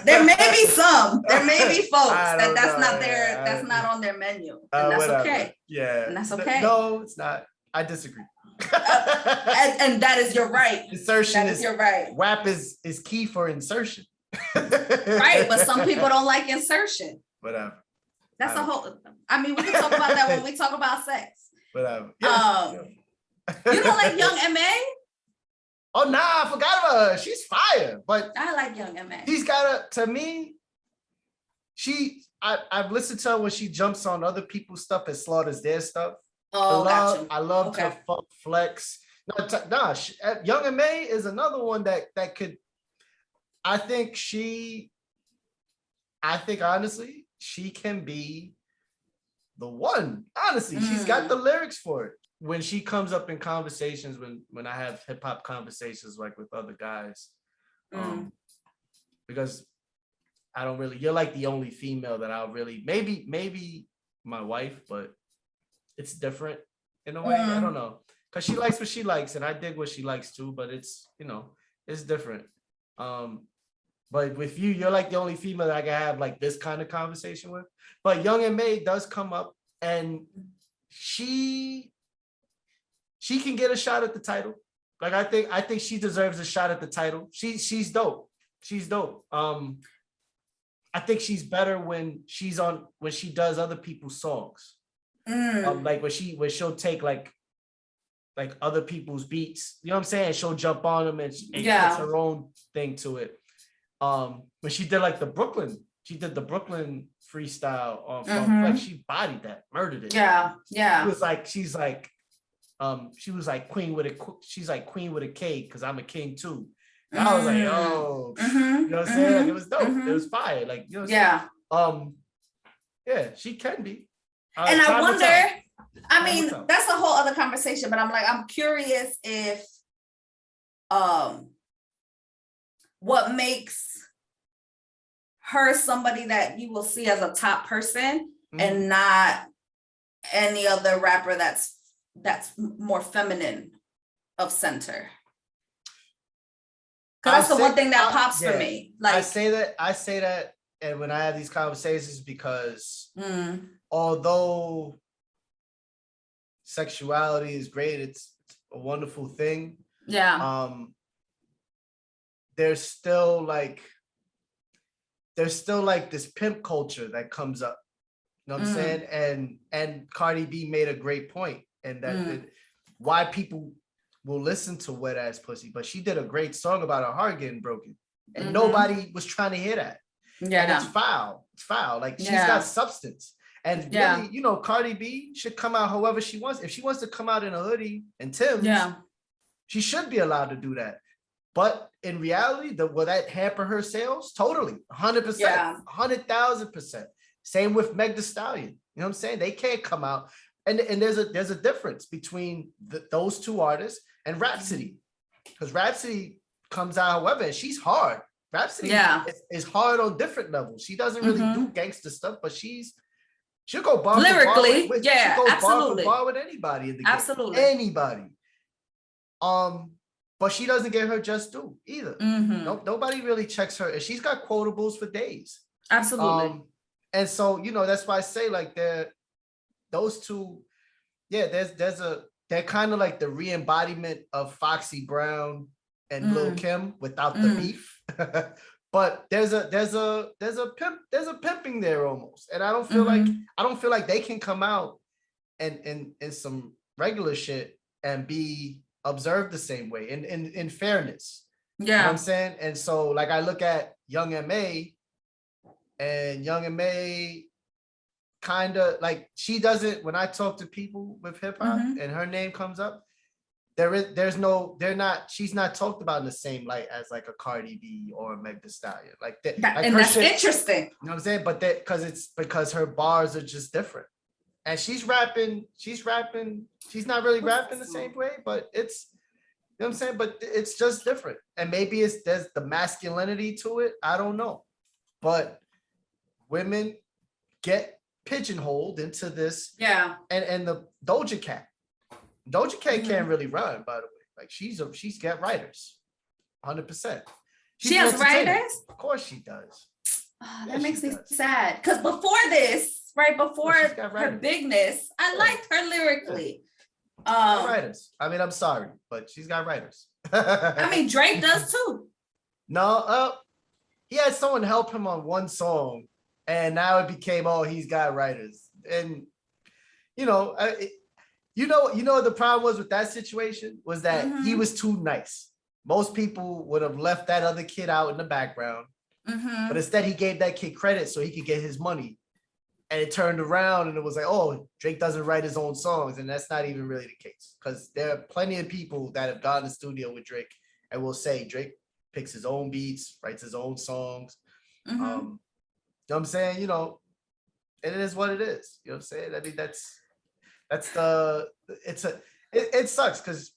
There may be some. There may be folks that's not on their menu, and that's okay. Yeah, and that's okay. No, it's not. I disagree. And that is your right. Insertion is your right. WAP is key for insertion. Right, but some people don't like insertion. Whatever. That's a whole. I mean, we can talk about that when we talk about sex. Whatever. You don't like Young M.A.? Oh nah, I forgot about her. She's fire, but I like Young M.A. She's got to me. I've listened to her when she jumps on other people's stuff and slaughters their stuff. Oh, I loved her funk flex. Young M.A. is another one that could. I think honestly, she can be the one. Honestly, she's got the lyrics for it. When she comes up in conversations, when I have hip hop conversations like with other guys, because I don't really, you're like the only female that I'll really, maybe my wife, but it's different in a way. I don't know. Because she likes what she likes, and I dig what she likes too, but it's, it's different. But with you, you're like the only female that I can have like this kind of conversation with. But Young and May does come up, and she can get a shot at the title. Like I think she deserves a shot at the title. She's dope. She's dope. I think she's better when she does other people's songs. Like when she'll take like other people's beats. You know what I'm saying? She'll jump on them and puts her own thing to it. When she did like the Brooklyn freestyle on Flex, she bodied that, murdered it. Yeah. She was like queen with a K, because I'm a king too. And I was like, oh, you know what I'm saying? Like, it was dope. It was fire. Like, you know what I'm saying? Yeah, she can be. And I wonder, I mean, that's a whole other conversation, but I'm curious if what makes her somebody that you will see as a top person and not any other rapper that's more feminine of center. Because that's the one thing that pops for me. Like I say that, and when I have these conversations, because although sexuality is great, it's a wonderful thing. Yeah. There's still like this pimp culture that comes up. You know what I'm saying? And Cardi B made a great point, and that why people will listen to Wet Ass Pussy, but she did a great song about her heart getting broken, and nobody was trying to hear that. Yeah, and it's foul. It's foul. Like she's got substance, and really, Cardi B should come out however she wants. If she wants to come out in a hoodie and Tim's, she should be allowed to do that. But in reality, will that hamper her sales? Totally, 100%, 100,000%. Same with Meg Thee Stallion. You know what I'm saying? They can't come out. And there's a difference between those two artists and Rhapsody, because Rhapsody comes out however, and she's hard. Rhapsody is hard on different levels. She doesn't really do gangster stuff, but she'll go bar lyrically, for bar absolutely. Bar with anybody in the game. Absolutely, anybody. But she doesn't get her just due either. Nobody really checks her, and she's got quotables for days. Absolutely. And so that's why I say like those two, they're kind of like the re-embodiment of Foxy Brown and Lil Kim without the beef. But there's a pimping there almost. And I don't feel like they can come out and in some regular shit and be observed the same way in fairness. You know what I'm saying? And so like I look at Young M.A. and Young M.A. kind of like, she doesn't, when I talk to people with hip hop and her name comes up, she's not talked about in the same light as like a Cardi B or a Meg Thee Stallion. Like that, and that's interesting. You know what I'm saying? But because her bars are just different. And she's rapping, she's not really rapping the same way, but it's, you know what I'm saying? But it's just different. And maybe there's the masculinity to it. I don't know. But women get pigeonholed into this. Yeah. And the Doja Cat can't really run, by the way. Like she's got writers. 100%. She has writers? Of course she does. Oh, that makes me sad. Because before this, right before her bigness, I liked her lyrically. Writers. I mean, I'm sorry, but she's got writers. I mean, Drake does too. No, he had someone help him on one song, and now it became, he's got writers. And you know what the problem was with that situation was that he was too nice. Most people would have left that other kid out in the background, but instead he gave that kid credit so he could get his money. And it turned around and it was like, Drake doesn't write his own songs. And that's not even really the case, because there are plenty of people that have gone to the studio with Drake and will say Drake picks his own beats, writes his own songs. You know what I'm saying? It is what it is. You know what I'm saying? I mean, it sucks because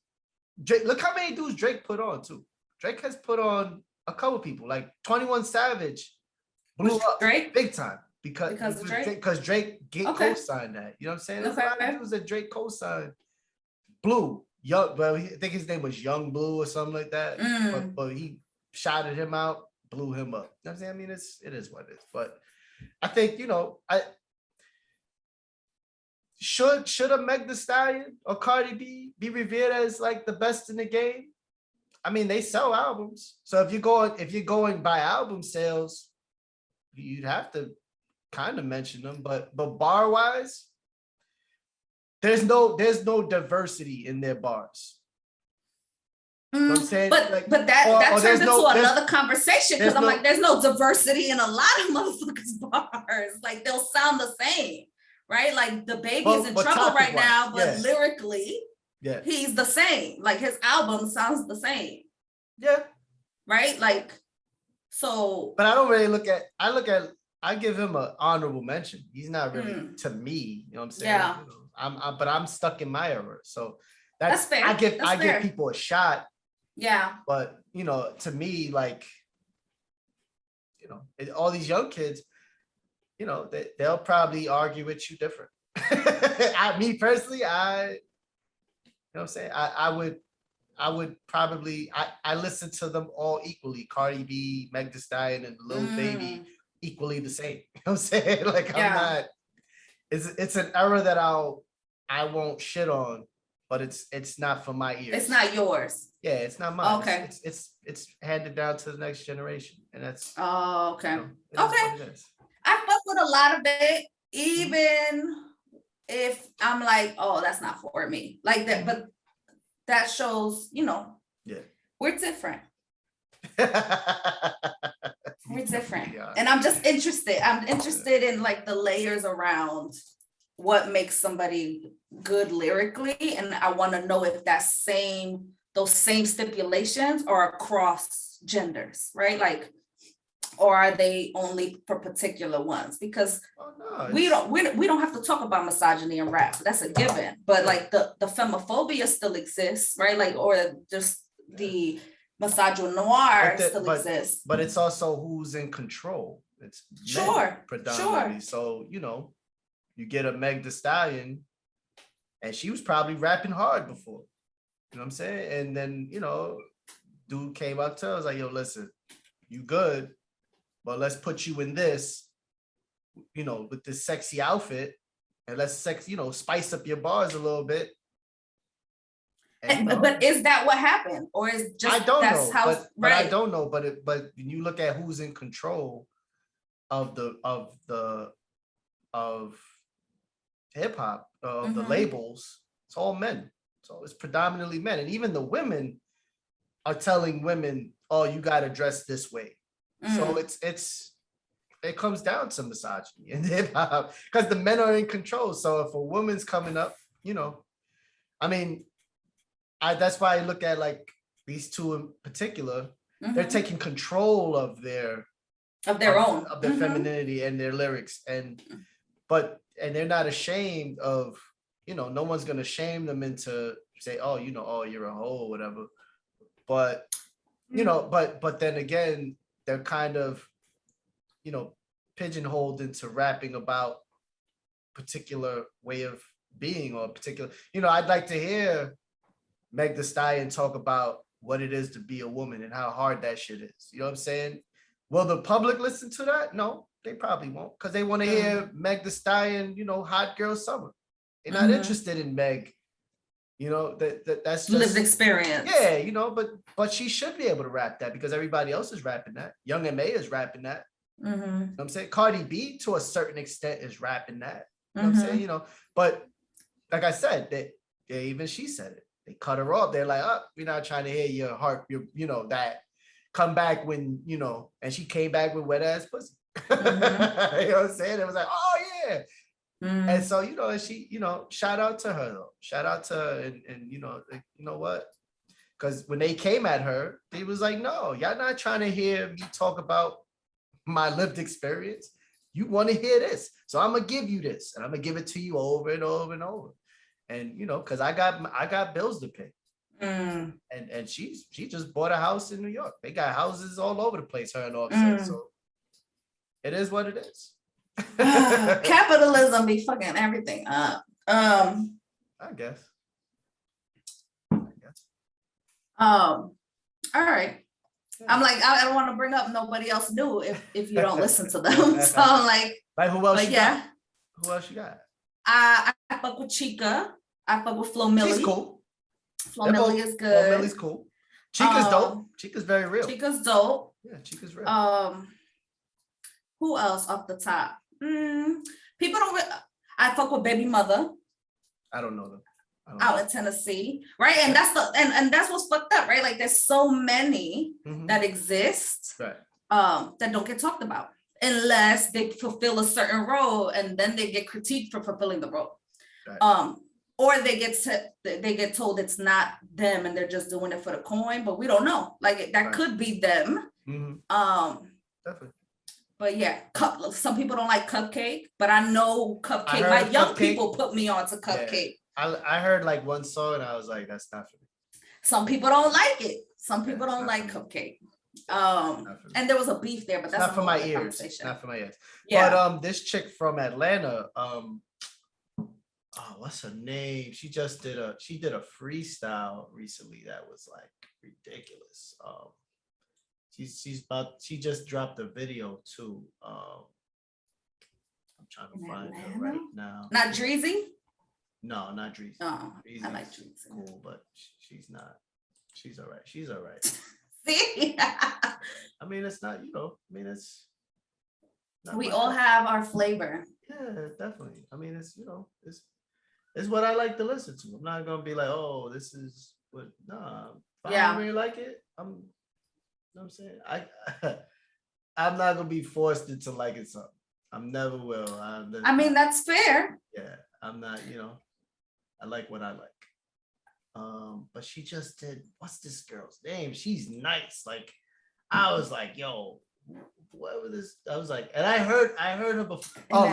Drake, look how many dudes Drake put on too. Drake has put on a couple people, like 21 Savage blew up big time. Because of Drake? Because Drake co-signed that. You know what I'm saying? There's a lot of dudes that Drake co-signed. Blue, young, well, I think his name was Young Blue or something like that. But he shouted him out, blew him up. You know what I'm saying? I mean, it is what it is. But I think, you know, should a Meg Thee Stallion or Cardi B be revered as like the best in the game? I mean, they sell albums. So if you're going by album sales, you'd have to kind of mention them, but bar wise, there's no diversity in their bars. You know what I'm saying? But that turns into another conversation, because I'm like, there's no diversity in a lot of motherfuckers' bars. Like, they'll sound the same, right? Like, the baby's in trouble right now, but lyrically, he's the same. Like, his album sounds the same. Yeah. Right? Like, so. But I don't really I give him an honorable mention. He's not really to me, you know what I'm saying? Yeah. You know, but I'm stuck in my era. So that's fair. I give people a shot. Yeah. But, you know, to me, like, you know, all these young kids, you know, they'll probably argue with you different. Me personally, you know what I'm saying? I would probably, I listen to them all equally. Cardi B, Meg Thee Stallion, and Lil Baby, equally the same. You know what I'm saying? Like, I'm not, it's an era that I won't shit on, but it's not for my ears. It's not yours. Yeah, it's not mine. Okay. It's handed down to the next generation. And that's okay. You know, okay. I fuck with a lot of it, even if I'm like, oh, that's not for me. Like that, but that shows, you know, we're different. We're different. Yeah. And I'm just interested. I'm interested in like the layers around what makes somebody good lyrically. And I want to know if those same stipulations are across genders, right? Like, or are they only for particular ones? Because we don't have to talk about misogyny in rap. That's a given. But like the femophobia still exists, right? Like, or just the misogynoir still exists. But it's also who's in control. It's predominantly. So, you know, you get a Meg Thee Stallion, and she was probably rapping hard before. You know what I'm saying? And then, you know, dude came up to her, was like, yo, listen, you good, but let's put you in this, you know, with this sexy outfit, and let's spice up your bars a little bit. But is that what happened, or is just I don't know? But I don't know. But when you look at who's in control of hip hop, of the labels, it's all men. So it's predominantly men, and even the women are telling women, "Oh, you got to dress this way." So it comes down to misogyny in hip hop because the men are in control. So if a woman's coming up, you know, I mean, that's why I look at like these two in particular. They're taking control of their femininity and their lyrics, and they're not ashamed of, you know, no one's gonna shame them into say, oh, you know, oh, you're a hoe or whatever. But you know, but then again, they're kind of, you know, pigeonholed into rapping about particular way of being or particular, you know, I'd like to hear Meg Thee Stallion talk about what it is to be a woman and how hard that shit is. You know what I'm saying? Will the public listen to that? No, they probably won't, because they want to hear Meg Thee Stallion, you know, hot girl summer. They're not interested in Meg. You know, that's just lived experience. Yeah, you know, but she should be able to rap that because everybody else is rapping that. Young M.A. is rapping that. You know what I'm saying? Cardi B to a certain extent is rapping that. You know what I'm saying? You know, but like I said, even she said it. They cut her off. They're like, oh, we're not trying to hear your heart, you know, that come back when, you know, and she came back with wet ass pussy. You know what I'm saying? It was like, oh yeah. And so, you know, and she, you know, shout out to her though. Shout out to her, and you know, like, you know what? Because when they came at her, they was like, no, y'all not trying to hear me talk about my lived experience. You want to hear this. So I'm gonna give you this, and I'm gonna give it to you over and over and over. And you know, because I got bills to pay. And she just bought a house in New York. They got houses all over the place, her and Offset. So it is what it is. Capitalism be fucking everything up. I guess. All right. I'm like, I don't want to bring up nobody else new if you don't listen to them. So I'm like, who else but you got? Who else you got? I fuck with Chica. I fuck with Flo Milli. She's cool. Flo Milli is good. Flo Milli's cool. Chica's dope. Chica's very real. Chica's dope. Yeah, Chica's real. Who else off the top? People don't. I fuck with Baby Mother. I don't know them. Out in Tennessee, right? And that's and that's what's fucked up, right? Like there's so many that exist, right? That don't get talked about unless they fulfill a certain role, and then they get critiqued for fulfilling the role, right. Or they get told it's not them and they're just doing it for the coin, but we don't know. Like that right. Could be them. Definitely. But yeah, some people don't like Cupcake, but I know Cupcake. My young people put me on to Cupcake. Yeah. I heard like one song and I was like, that's not for me. Some people don't like it. Some people don't like Cupcake. And there was a beef there, but that's not for my ears. Not for my ears. Yeah. But this chick from Atlanta, what's her name? She did a freestyle recently that was like ridiculous. She just dropped a video too. I'm trying to find her right now. Not Dreezy? No, not Dreezy. Oh, I like Dreezy. Cool, but she's not. She's all right. She's all right. See? I mean, it's not, it's. We all have our flavor. Yeah, definitely. I mean, it's, it's what I like to listen to. I'm not going to be like, oh, this is what, nah. If I don't really like it, you know what I'm saying? I'm not going to be forced into liking something. I never will. I mean, that's fair. Yeah, I'm not, I like what I like. But she just did, what's this girl's name? She's nice. Like, I was like, yo, whoever this, I was like, and I heard her before. Oh,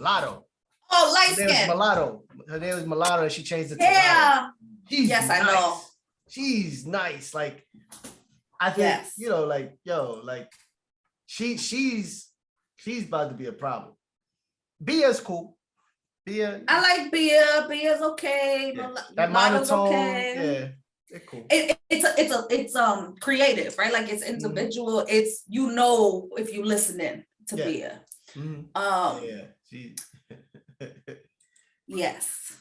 Lotto. Oh, light skin. Mulatto. Her name was Mulatto, and she changed it to Lotto. Yes, nice. I know. She's nice. Like, I think, she's about to be a problem. Bia's cool. Bia. I like Bia. Bia's okay. Yeah. That monotone. Okay. Yeah, they're cool. It's creative, right? Like it's individual. It's if you listening to Bia. She. Yes.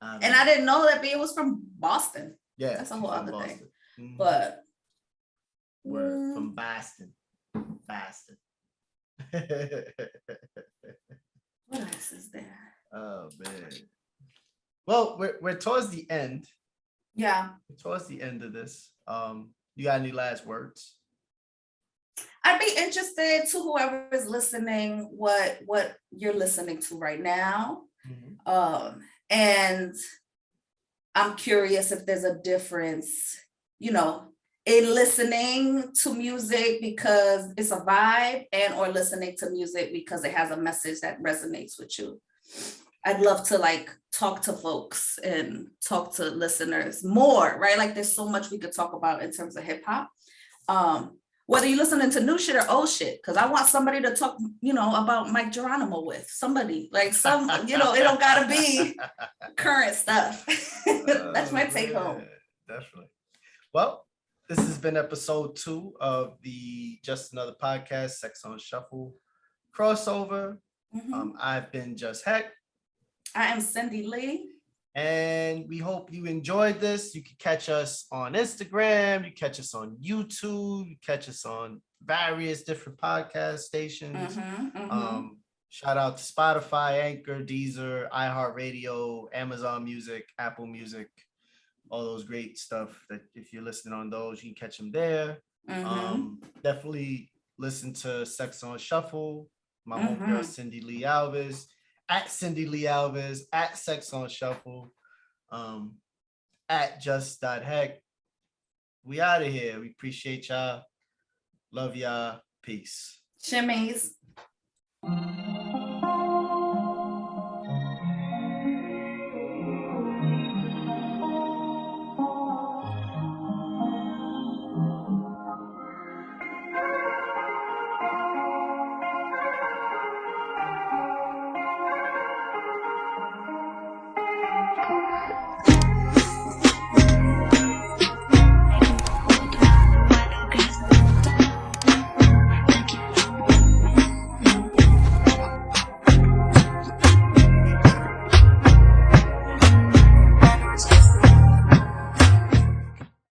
And I didn't know that Bia was from Boston. Yeah, that's a whole other thing. But we're from Boston. What else is there? Oh man. Well, we're towards the end. Yeah. We're towards the end of this. You got any last words? I'd be interested to whoever is listening, what you're listening to right now. And I'm curious if there's a difference, in listening to music because it's a vibe and or listening to music because it has a message that resonates with you. I'd love to talk to folks and talk to listeners more, right? Like there's so much we could talk about in terms of hip hop. Whether you're listening to new shit or old shit, because I want somebody to talk, about Mike Geronimo with. Somebody, it don't gotta be current stuff. That's my take home. Definitely. Well, this has been episode 2 of the Just Another Podcast, Sex on Shuffle crossover. I've been Just.Hek. I am Cindy Lee. And we hope you enjoyed this. You can catch us on Instagram. You catch us on YouTube. You catch us on various different podcast stations. Shout out to Spotify, Anchor, Deezer, iHeartRadio, Amazon Music, Apple Music, all those great stuff that if you're listening on those, you can catch them there. Definitely listen to Sex on Shuffle. My homegirl, Cindy Lee Alves. At Cindy Lee Alves, at Sex on Shuffle, at Just.Hek. We out of here. We appreciate y'all. Love y'all. Peace. Shimmies.